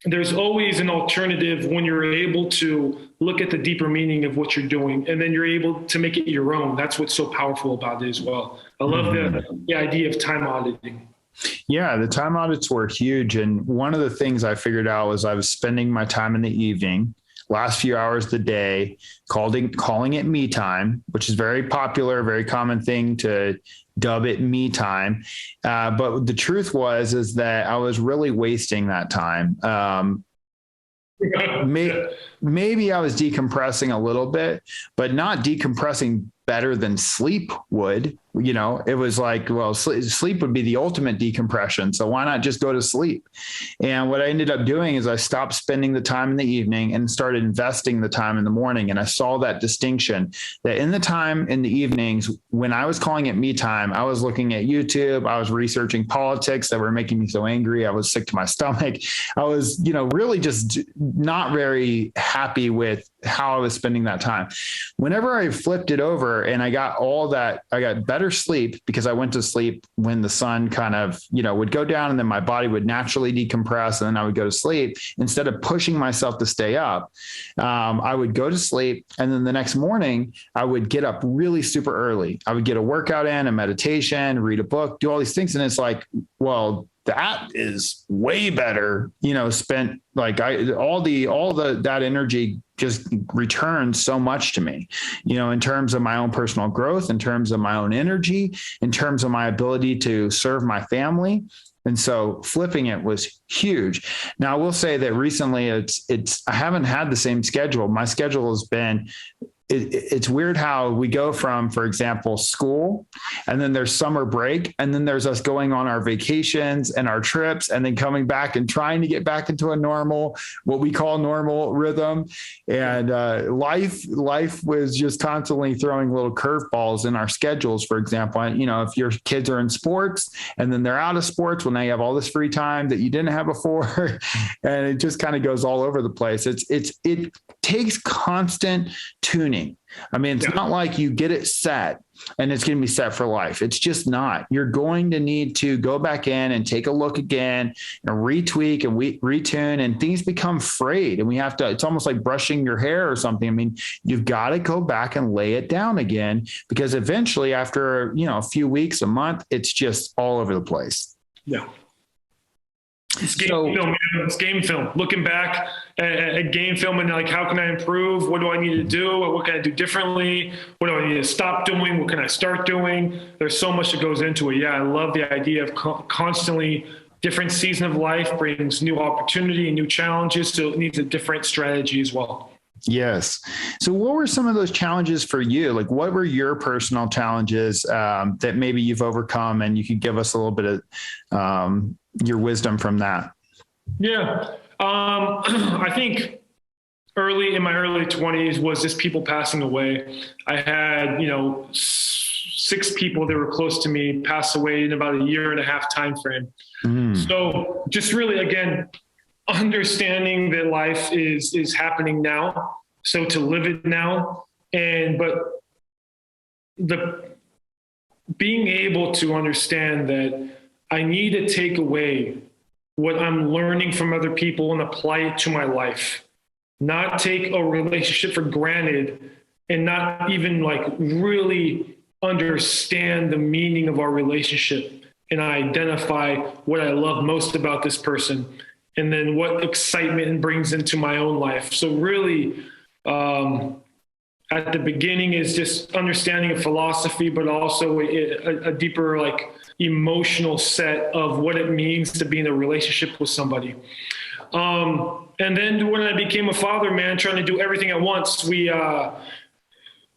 There's always an alternative when you're able to look at the deeper meaning of what you're doing, and then you're able to make it your own. That's what's so powerful about it as well. I love the idea of time auditing. Yeah, the time audits were huge. And one of the things I figured out was I was spending my time in the evening, last few hours of the day, calling it me time, which is very popular, very common thing to dub it me time. But the truth is that I was really wasting that time. Maybe I was decompressing a little bit, but not decompressing better than sleep would. It was sleep would be the ultimate decompression. So why not just go to sleep? And what I ended up doing is I stopped spending the time in the evening and started investing the time in the morning. And I saw that distinction that in the time in the evenings, when I was calling it me time, I was looking at YouTube. I was researching politics that were making me so angry. I was sick to my stomach. I was, really just not very happy with how I was spending that time. Whenever I flipped it over and I got better sleep because I went to sleep when the sun kind of, would go down, and then my body would naturally decompress, and then I would go to sleep. Instead of pushing myself to stay up, I would go to sleep. And then the next morning I would get up really super early. I would get a workout in, a meditation, read a book, do all these things. And it's that is way better, spent that energy just returns so much to me, in terms of my own personal growth, in terms of my own energy, in terms of my ability to serve my family. And so flipping it was huge. Now I will say that recently I haven't had the same schedule. My schedule has been it's weird how we go from, for example, school, and then there's summer break, and then there's us going on our vacations and our trips, and then coming back and trying to get back into a normal, what we call normal rhythm. And life was just constantly throwing little curveballs in our schedules. For example, if your kids are in sports and then they're out of sports, well, now you have all this free time that you didn't have before, and it just kind of goes all over the place. It takes constant tuning. I mean, it's not like you get it set and it's going to be set for life. It's just not. You're going to need to go back in and take a look again and retweak and retune, and things become frayed, and we have to, it's almost like brushing your hair or something. I mean, you've got to go back and lay it down again, because eventually after, a few weeks, a month, it's just all over the place. Yeah. It's game film, man. It's game film. Looking back at game film and like, how can I improve? What do I need to do? What can I do differently? What do I need to stop doing? What can I start doing? There's so much that goes into it. Yeah, I love the idea of constantly different season of life brings new opportunity and new challenges. So it needs a different strategy as well. Yes. So what were some of those challenges for you? Like, what were your personal challenges that maybe you've overcome, and you could give us a little bit of your wisdom from that? Yeah. I think in my early 20s was just people passing away. I had, 6 people that were close to me pass away in about a 1.5-year time frame. So just really, again, understanding that life is happening now. So to live it now, but being able to understand that I need to take away what I'm learning from other people and apply it to my life, not take a relationship for granted, and not even like really understand the meaning of our relationship and identify what I love most about this person, and then what excitement it brings into my own life. So really, at the beginning is just understanding a philosophy, but also a deeper, like, emotional set of what it means to be in a relationship with somebody. And then when I became a father, man, trying to do everything at once, we had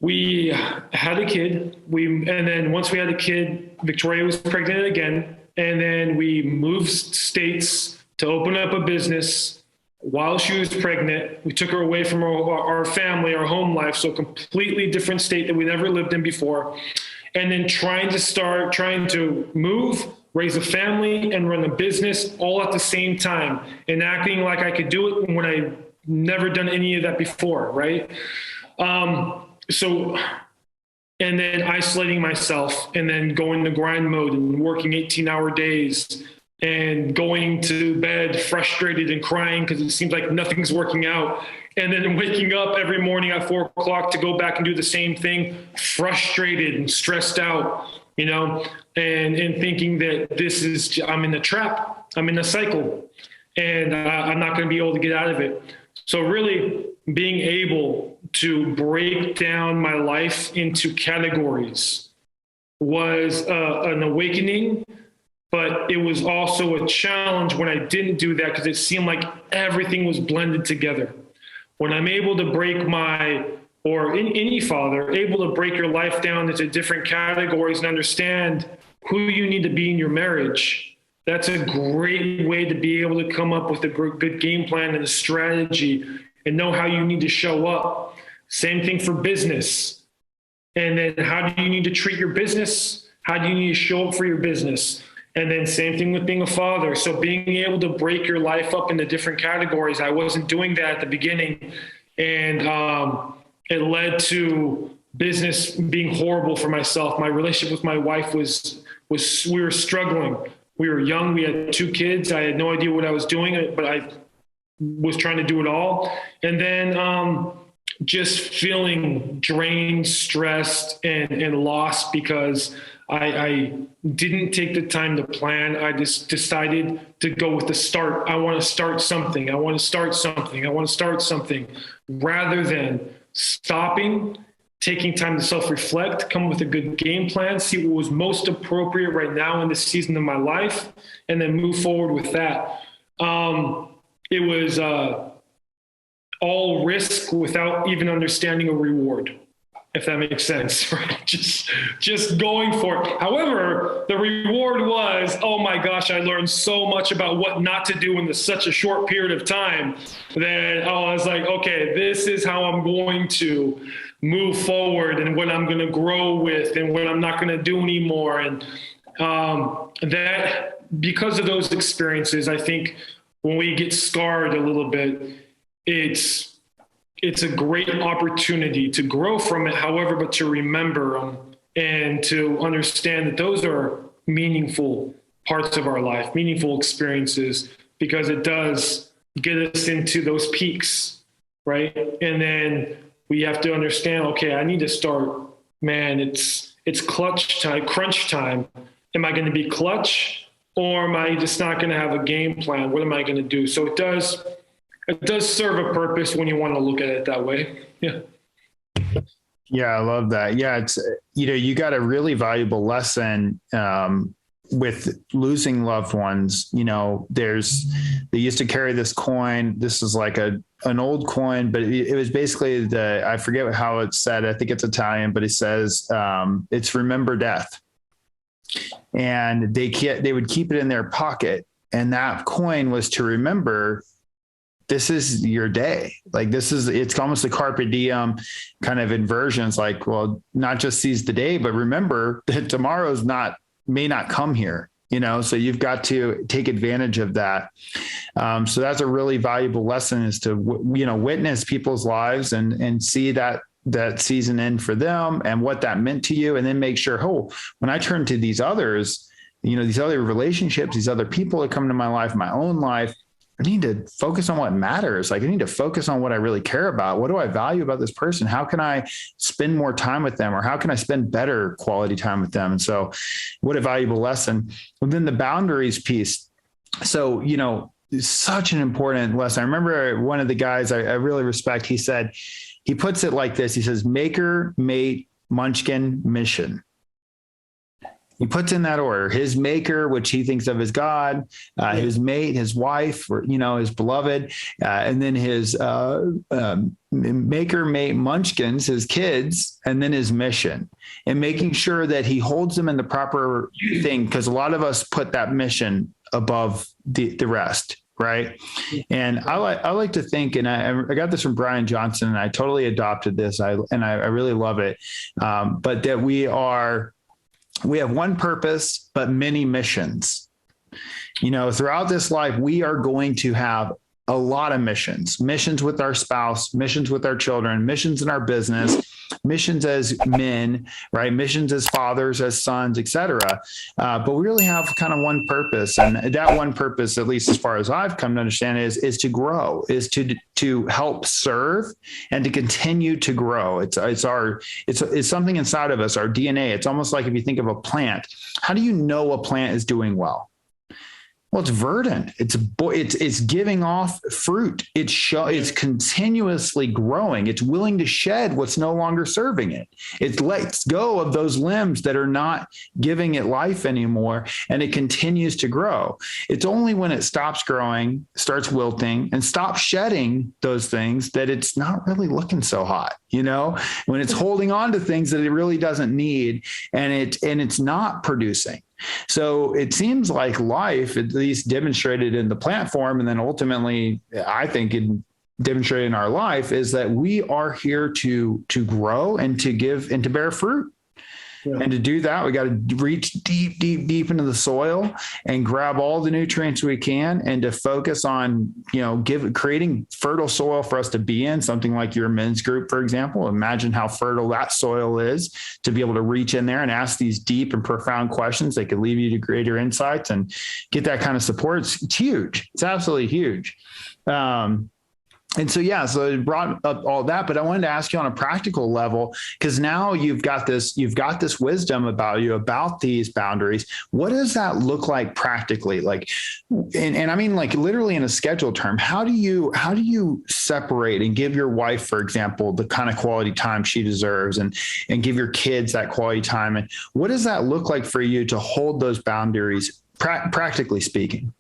a kid. And then once we had a kid, Victoria was pregnant again. And then we moved states to open up a business while she was pregnant. We took her away from our family, our home life. So a completely different state that we never lived in before. And then trying to move, raise a family, and run a business all at the same time, and acting like I could do it when I never done any of that before, right? And then isolating myself, and then going to grind mode and working 18-hour days, and going to bed frustrated and crying because it seems like nothing's working out. And then waking up every morning at 4 o'clock to go back and do the same thing, frustrated and stressed out, and thinking that I'm in a trap, I'm in a cycle, and I'm not going to be able to get out of it. So really being able to break down my life into categories was an awakening, but it was also a challenge when I didn't do that, because it seemed like everything was blended together. When I'm able to break any father, able to break your life down into different categories and understand who you need to be in your marriage, that's a great way to be able to come up with a good game plan and a strategy and know how you need to show up. Same thing for business. And then how do you need to treat your business? How do you need to show up for your business? And then same thing with being a father. So being able to break your life up into different categories. I wasn't doing that at the beginning. And it led to business being horrible for myself. My relationship with my wife was we were struggling. We were young. We had 2 kids. I had no idea what I was doing, but I was trying to do it all. And then just feeling drained, stressed, and lost because I didn't take the time to plan. I just decided to go with the start. I want to start something. I want to start something. I want to start something, rather than stopping, taking time to self-reflect, come with a good game plan, see what was most appropriate right now in this season of my life, and then move forward with that. all risk without even understanding a reward, if that makes sense, right? Just going for it. However, the reward was, oh my gosh, I learned so much about what not to do in such a short period of time that I was like, okay, this is how I'm going to move forward and what I'm going to grow with and what I'm not going to do anymore. And that because of those experiences, I think when we get scarred a little bit, it's a great opportunity to grow from it. However, but to remember them and to understand that those are meaningful parts of our life, meaningful experiences, because it does get us into those peaks, right? And then we have to understand, okay, I need to start, man, it's clutch time, crunch time. Am I going to be clutch, or am I just not going to have a game plan? What am I going to do? So it does serve a purpose when you want to look at it that way. Yeah. Yeah, I love that. Yeah, it's, you got a really valuable lesson with losing loved ones. They used to carry this coin. This is like an old coin, but it was basically I forget how it's said. I think it's Italian, but it says it's remember death. And they would keep it in their pocket. And that coin was to remember, this is your day. Like it's almost a carpe diem kind of inversion. It's like, well, not just seize the day, but remember that tomorrow's may not come here, so you've got to take advantage of that. So that's a really valuable lesson, is to, witness people's lives and see that season end for them and what that meant to you. And then make sure, when I turn to these others, these other relationships, these other people that come into my life, my own life, I need to focus on what matters. Like I need to focus on what I really care about. What do I value about this person? How can I spend more time with them, or how can I spend better quality time with them? And so what a valuable lesson. And then the boundaries piece. So, it's such an important lesson. I remember one of the guys I really respect, he puts it like this. He says, maker, mate, munchkin, mission. He puts in that order: his maker, which he thinks of as God, his mate, his wife, or, his beloved, and then his maker, mate, munchkins, his kids, and then his mission, and making sure that he holds them in the proper thing. Because a lot of us put that mission above the rest. Right. And I like to think, and I got this from Brian Johnson, and I totally adopted this. I really love it. But that we have one purpose, but many missions. Throughout this life, we are going to have a lot of missions with our spouse, missions with our children, missions in our business, missions as men, right? Missions as fathers, as sons, etc. But we really have kind of one purpose. And that one purpose, at least as far as I've come to understand, is to grow, is to help serve and to continue to grow. It's something inside of us, our DNA. It's almost like if you think of a plant, how do you know a plant is doing well? Well, it's verdant. It's giving off fruit. It's continuously growing. It's willing to shed what's no longer serving it. It lets go of those limbs that are not giving it life anymore, and it continues to grow. It's only when it stops growing, starts wilting, and stops shedding those things that it's not really looking so hot. When it's holding on to things that it really doesn't need, and it's not producing. So it seems like life, at least demonstrated in the platform, and then ultimately, I think demonstrated in our life, is that we are here to grow and to give and to bear fruit. Yeah. And to do that, we got to reach deep, deep, deep into the soil and grab all the nutrients we can, and to focus on, creating fertile soil for us to be in. Something like your men's group, for example. Imagine how fertile that soil is to be able to reach in there and ask these deep and profound questions that could lead you to greater insights and get that kind of support. It's huge. It's absolutely huge. And so, so it brought up all that, but I wanted to ask you on a practical level, because now you've got this wisdom about you, about these boundaries. What does that look like practically? Like, and I mean, like literally in a schedule term, how do you separate and give your wife, for example, the kind of quality time she deserves, and give your kids that quality time? And what does that look like for you to hold those boundaries, practically speaking?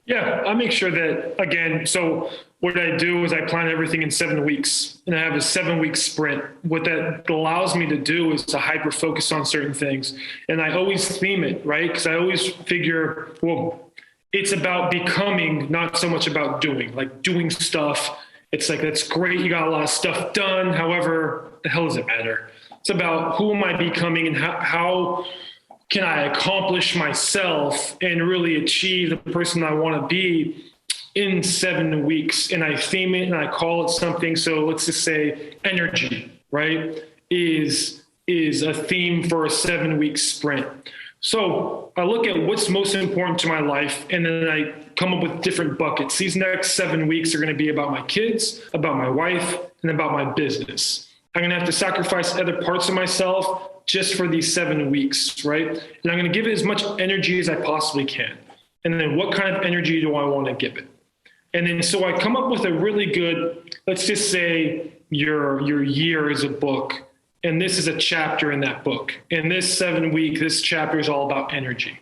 Yeah, I make sure that, again, so what I do is I plan everything in 7 weeks, and I have a 7-week sprint. What that allows me to do is to hyper focus on certain things. And I always theme it, right? Because I always figure, well, it's about becoming, not so much about doing, like doing stuff. It's like, that's great. You got a lot of stuff done. However, the hell does it matter? It's about who am I becoming and how can I accomplish myself and really achieve the person I want to be in 7 weeks? And I theme it and I call it something. So let's just say energy, right, is a theme for a 7-week sprint. So I look at what's most important to my life, and then I come up with different buckets. These next 7 weeks are going to be about my kids, about my wife, and about my business. I'm going to have to sacrifice other parts of myself just for these 7 weeks, right? And I'm going to give it as much energy as I possibly can. And then what kind of energy do I want to give it? And then so I come up with a really good, let's just say your year is a book, and this is a chapter in that book. And this 7 week, this chapter is all about energy.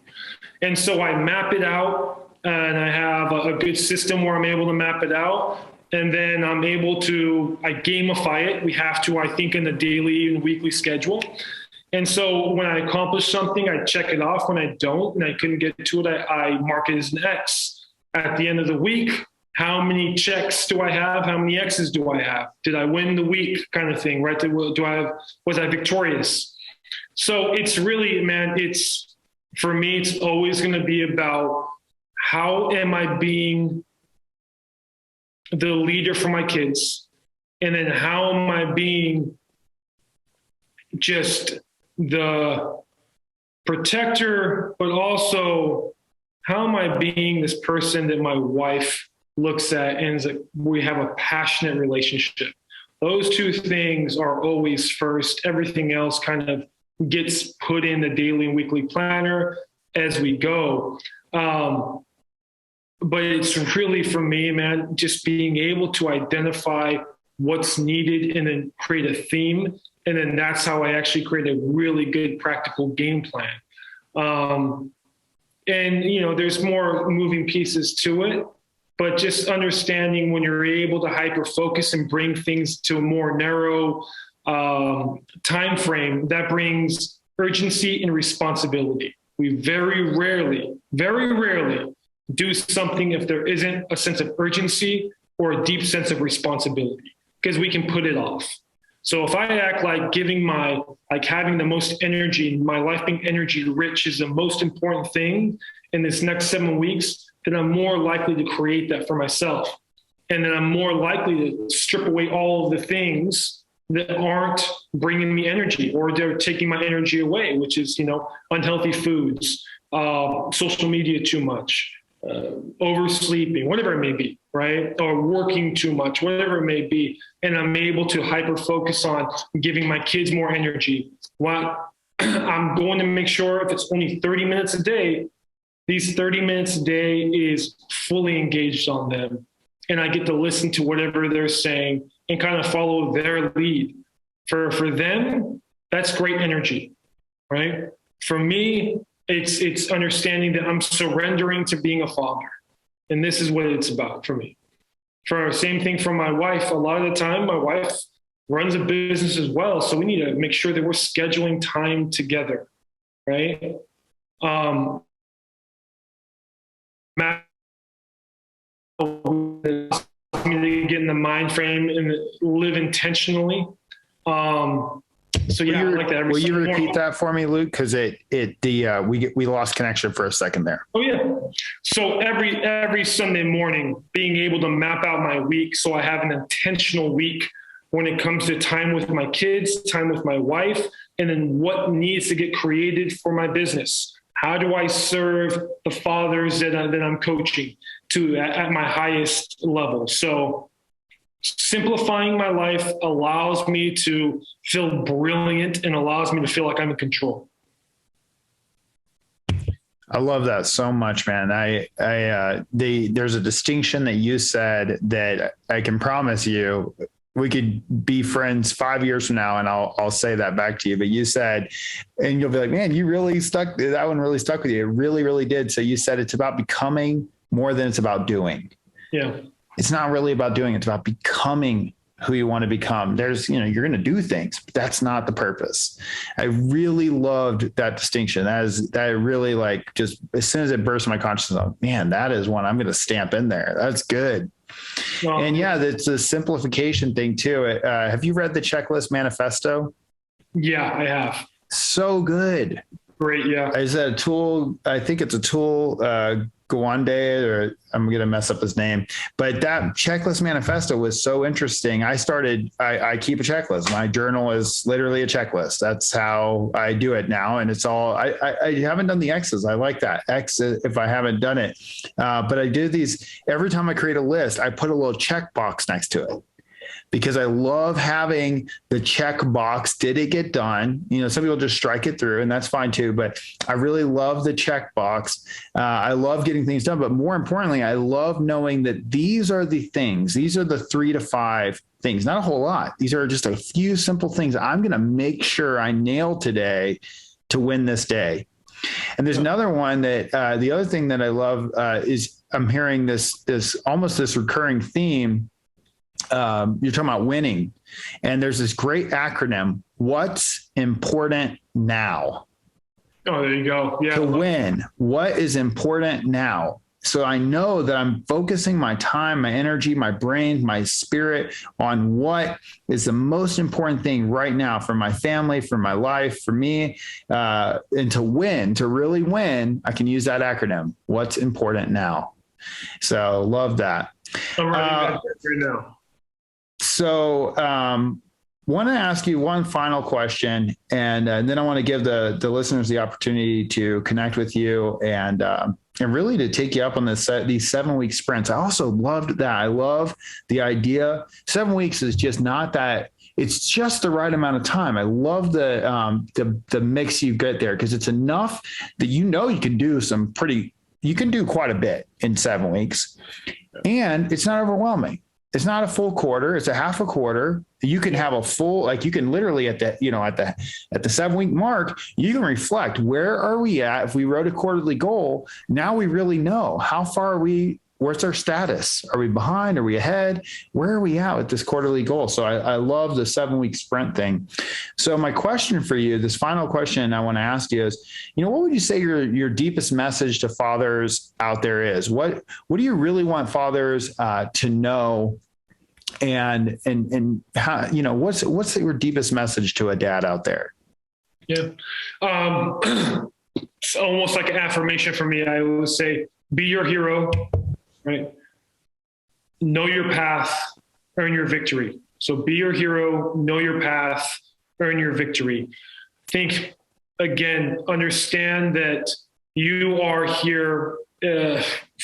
And so I map it out, and I have a good system where I'm able to map it out. And then I'm able to, I gamify it. We have to, I think, in the daily and weekly schedule. And so when I accomplish something, I check it off. When I don't, and I couldn't get to it, I mark it as an X. At the end of the week, how many checks do I have? How many X's do I have? Did I win the week, kind of thing, right? Was I victorious? So it's really, man, for me, it's always going to be about how am I being the leader for my kids? And then how am I being just the protector, but also how am I being this person that my wife looks at and is like, we have a passionate relationship? Those two things are always first. Everything else kind of gets put in the daily and weekly planner as we go. But it's really, for me, man, just being able to identify what's needed and then create a theme. And then that's how I actually create a really good practical game plan. And, there's more moving pieces to it, but just understanding when you're able to hyper focus and bring things to a more narrow time frame, that brings urgency and responsibility. We very rarely do something if there isn't a sense of urgency or a deep sense of responsibility, because we can put it off. So if I act like having the most energy, my life being energy rich is the most important thing in this next 7 weeks, then I'm more likely to create that for myself. And then I'm more likely to strip away all of the things that aren't bringing me energy, or they're taking my energy away, which is, unhealthy foods, social media too much, oversleeping, whatever it may be, right? Or working too much, whatever it may be. And I'm able to hyper focus on giving my kids more energy. While I'm going to make sure if it's only 30 minutes a day, these 30 minutes a day is fully engaged on them. And I get to listen to whatever they're saying and kind of follow their lead. For them, that's great energy, right? For me, it's understanding that I'm surrendering to being a father. And this is what it's about for me. For same thing for my wife. A lot of the time, my wife runs a business as well. So we need to make sure that we're scheduling time together, right? Get in the mind frame and live intentionally. So yeah, I like that. Will you repeat that for me, Luke? Because we lost connection for a second there. Oh yeah. So every Sunday morning, being able to map out my week, so I have an intentional week when it comes to time with my kids, time with my wife, and then what needs to get created for my business. How do I serve the fathers that I'm coaching at my highest level? So simplifying my life allows me to feel brilliant and allows me to feel like I'm in control. I love that so much, man. There's a distinction that you said that I can promise you we could be friends 5 years from now, and I'll say that back to you. But you said, and you'll be like, man, that one really stuck with you. It really, really did. So you said it's about becoming more than it's about doing. Yeah. It's not really about doing, it's about becoming who you want to become. There's, you're going to do things, but that's not the purpose. I really loved that distinction. That really, like, just as soon as it burst my consciousness, man, that is one I'm going to stamp in there. That's good. Well, and yeah, it's a simplification thing too. Have you read the Checklist Manifesto? Yeah, I have. So good. Great. Yeah. Is that a tool? I think it's a tool, Gawande, or I'm going to mess up his name, but that Checklist Manifesto was so interesting. I keep a checklist. My journal is literally a checklist. That's how I do it now. And it's all, I haven't done the X's. I like that X if I haven't done it. But I do these every time I create a list, I put a little check box next to it, because I love having the check box. Did it get done? Some people just strike it through, and that's fine too, but I really love the check box. I love getting things done, but more importantly, I love knowing that these are the things. These are the 3 to 5 things, not a whole lot. These are just a few simple things I'm going to make sure I nail today to win this day. And there's another one that the other thing that I love is I'm hearing this almost this recurring theme. You're talking about winning, and there's this great acronym: what's important now? Oh, there you go. Yeah. To win, what is important now? So I know that I'm focusing my time, my energy, my brain, my spirit on what is the most important thing right now for my family, for my life, for me, and to win, to really win, I can use that acronym. What's important now? So love that. I'm writing that right now. So want to ask you one final question, and then I want to give the listeners the opportunity to connect with you and really to take you up on these 7-week sprints. I also loved that. I love the idea. 7 weeks is just not that. It's just the right amount of time. I love the mix you get there, because it's enough that you can do you can do quite a bit in 7 weeks, and it's not overwhelming. It's not a full quarter. It's a half a quarter. You can have a full, you can literally at the 7-week mark, you can reflect, where are we at? If we wrote a quarterly goal, now we really know how far are we, what's our status? Are we behind? Are we ahead? Where are we at with this quarterly goal? So I love the 7-week sprint thing. So my question for you, this final question I want to ask you is, what would you say your deepest message to fathers out there is? What do you really want fathers to know? And how, what's your deepest message to a dad out there? Yeah. It's almost like an affirmation for me. I always say, be your hero, right? Know your path, earn your victory. So be your hero, know your path, earn your victory. Think again, understand that you are here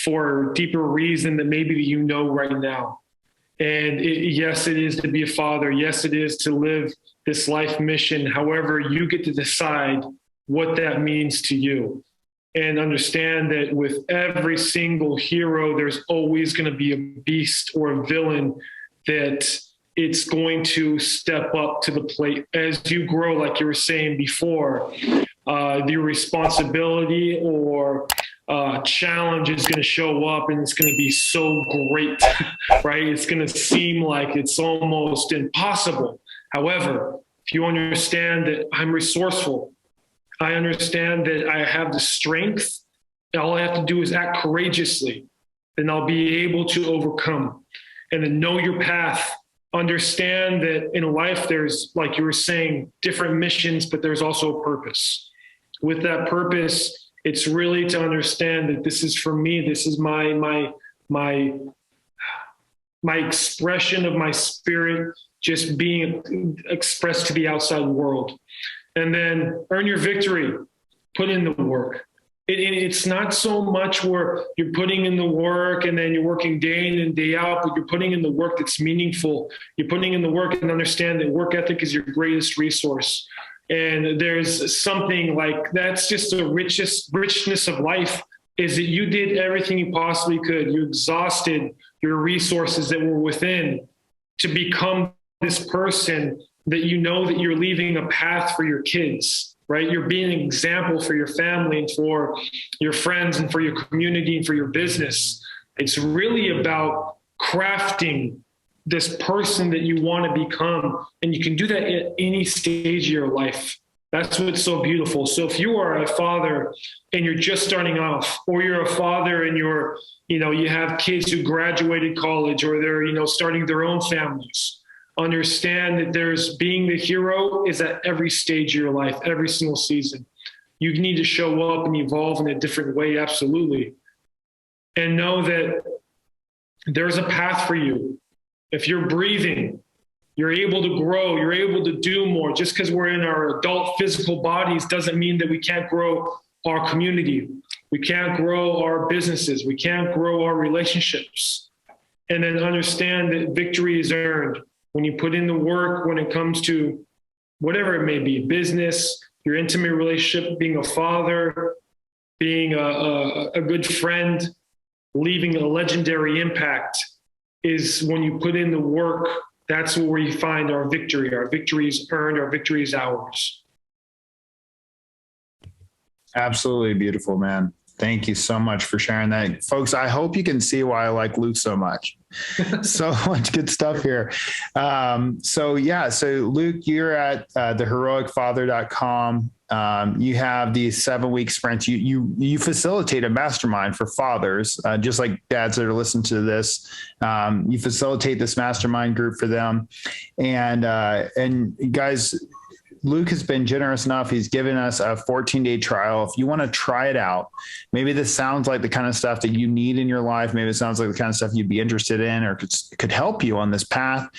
for a deeper reason that maybe right now. And yes, it is to be a father. Yes, it is to live this life mission. However, you get to decide what that means to you. And understand that with every single hero, there's always going to be a beast or a villain that it's going to step up to the plate. As you grow, like you were saying before, the responsibility or challenge is going to show up, and it's going to be so great, right? It's going to seem like it's almost impossible. However, if you understand that I'm resourceful, I understand that I have the strength, all I have to do is act courageously, then I'll be able to overcome. And then know your path. Understand that in life, there's, like you were saying, different missions, but there's also a purpose. With that purpose, it's really to understand that this is for me. This is my expression of my spirit just being expressed to the outside world. And then earn your victory, put in the work. It's not so much where you're putting in the work and then you're working day in and day out, but you're putting in the work that's meaningful. You're putting in the work and understand that work ethic is your greatest resource. And there's something like, that's just the richness of life, is that you did everything you possibly could. You exhausted your resources that were within to become this person that that you're leaving a path for your kids, right? You're being an example for your family and for your friends and for your community and for your business. It's really about crafting this person that you want to become. And you can do that at any stage of your life. That's what's so beautiful. So if you are a father and you're just starting off, or you're a father and you have kids who graduated college, or they're, starting their own families, understand that being the hero is at every stage of your life, every single season. You need to show up and evolve in a different way. Absolutely. And know that there's a path for you. If you're breathing, you're able to grow, you're able to do more. Just because we're in our adult physical bodies doesn't mean that we can't grow our community. We can't grow our businesses. We can't grow our relationships. And then understand that victory is earned when you put in the work, when it comes to whatever it may be, business, your intimate relationship, being a father, being a good friend, leaving a legendary impact, is when you put in the work. That's where you find our victory. Our victory is earned. Our victory is ours. Absolutely beautiful, man. Thank you so much for sharing that. Folks, I hope you can see why I like Luke so much. So much good stuff here. So Luke, you're at theheroicfather.com. You have these 7-week sprints. You facilitate a mastermind for fathers, just like dads that are listening to this. You facilitate this mastermind group for them. And guys, Luke has been generous enough. He's given us a 14-day trial. If you want to try it out, maybe this sounds like the kind of stuff that you need in your life. Maybe it sounds like the kind of stuff you'd be interested in, or could help you on this path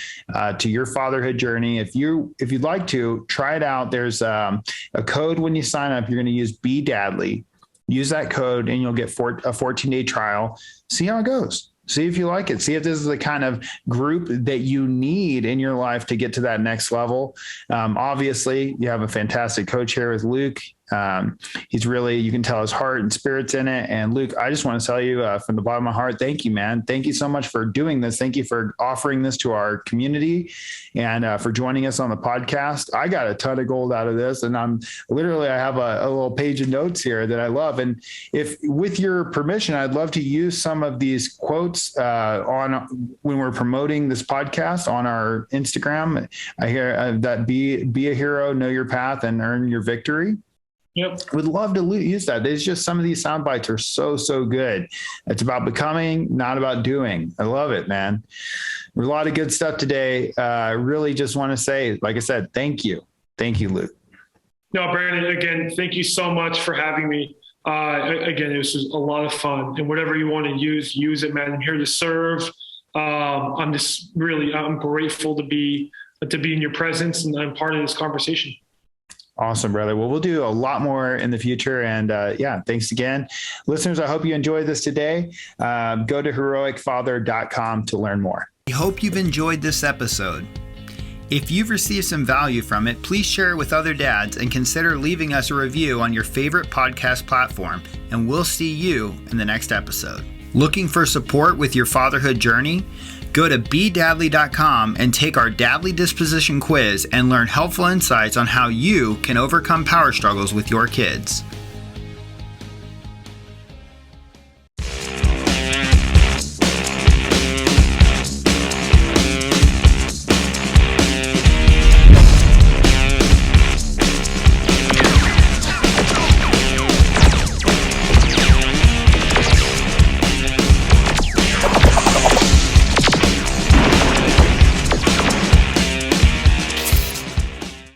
to your fatherhood journey. If you'd like to try it out, there's a code when you sign up. You're going to use BeDadly. Use that code and you'll get a 14-day trial. See how it goes. See if you like it. See if this is the kind of group that you need in your life to get to that next level. Obviously, you have a fantastic coach here with Luke. He's really, you can tell his heart and spirit's in it. And Luke, I just want to tell you from the bottom of my heart, thank you, man. Thank you so much for doing this. Thank you for offering this to our community and for joining us on the podcast. I got a ton of gold out of this, and I have a little page of notes here that I love. And if, with your permission, I'd love to use some of these quotes when we're promoting this podcast on our Instagram. I hear that be a hero, know your path, and earn your victory. Yep. Would love to use that. There's just some of these sound bites are so good. It's about becoming, not about doing. I love it, man. There's a lot of good stuff today. Really just want to say, like I said, thank you. Thank you, Luke. No, Brandon, again, thank you so much for having me. Again, this was a lot of fun, and whatever you want to use it, man. I'm here to serve. I'm grateful to be in your presence, and I'm part of this conversation. Awesome, brother. Well, we'll do a lot more in the future. And thanks again. Listeners, I hope you enjoyed this today. Go to heroicfather.com to learn more. We hope you've enjoyed this episode. If you've received some value from it, please share it with other dads and consider leaving us a review on your favorite podcast platform. And we'll see you in the next episode. Looking for support with your fatherhood journey? Go to BeDadly.com and take our Dadly Disposition quiz and learn helpful insights on how you can overcome power struggles with your kids.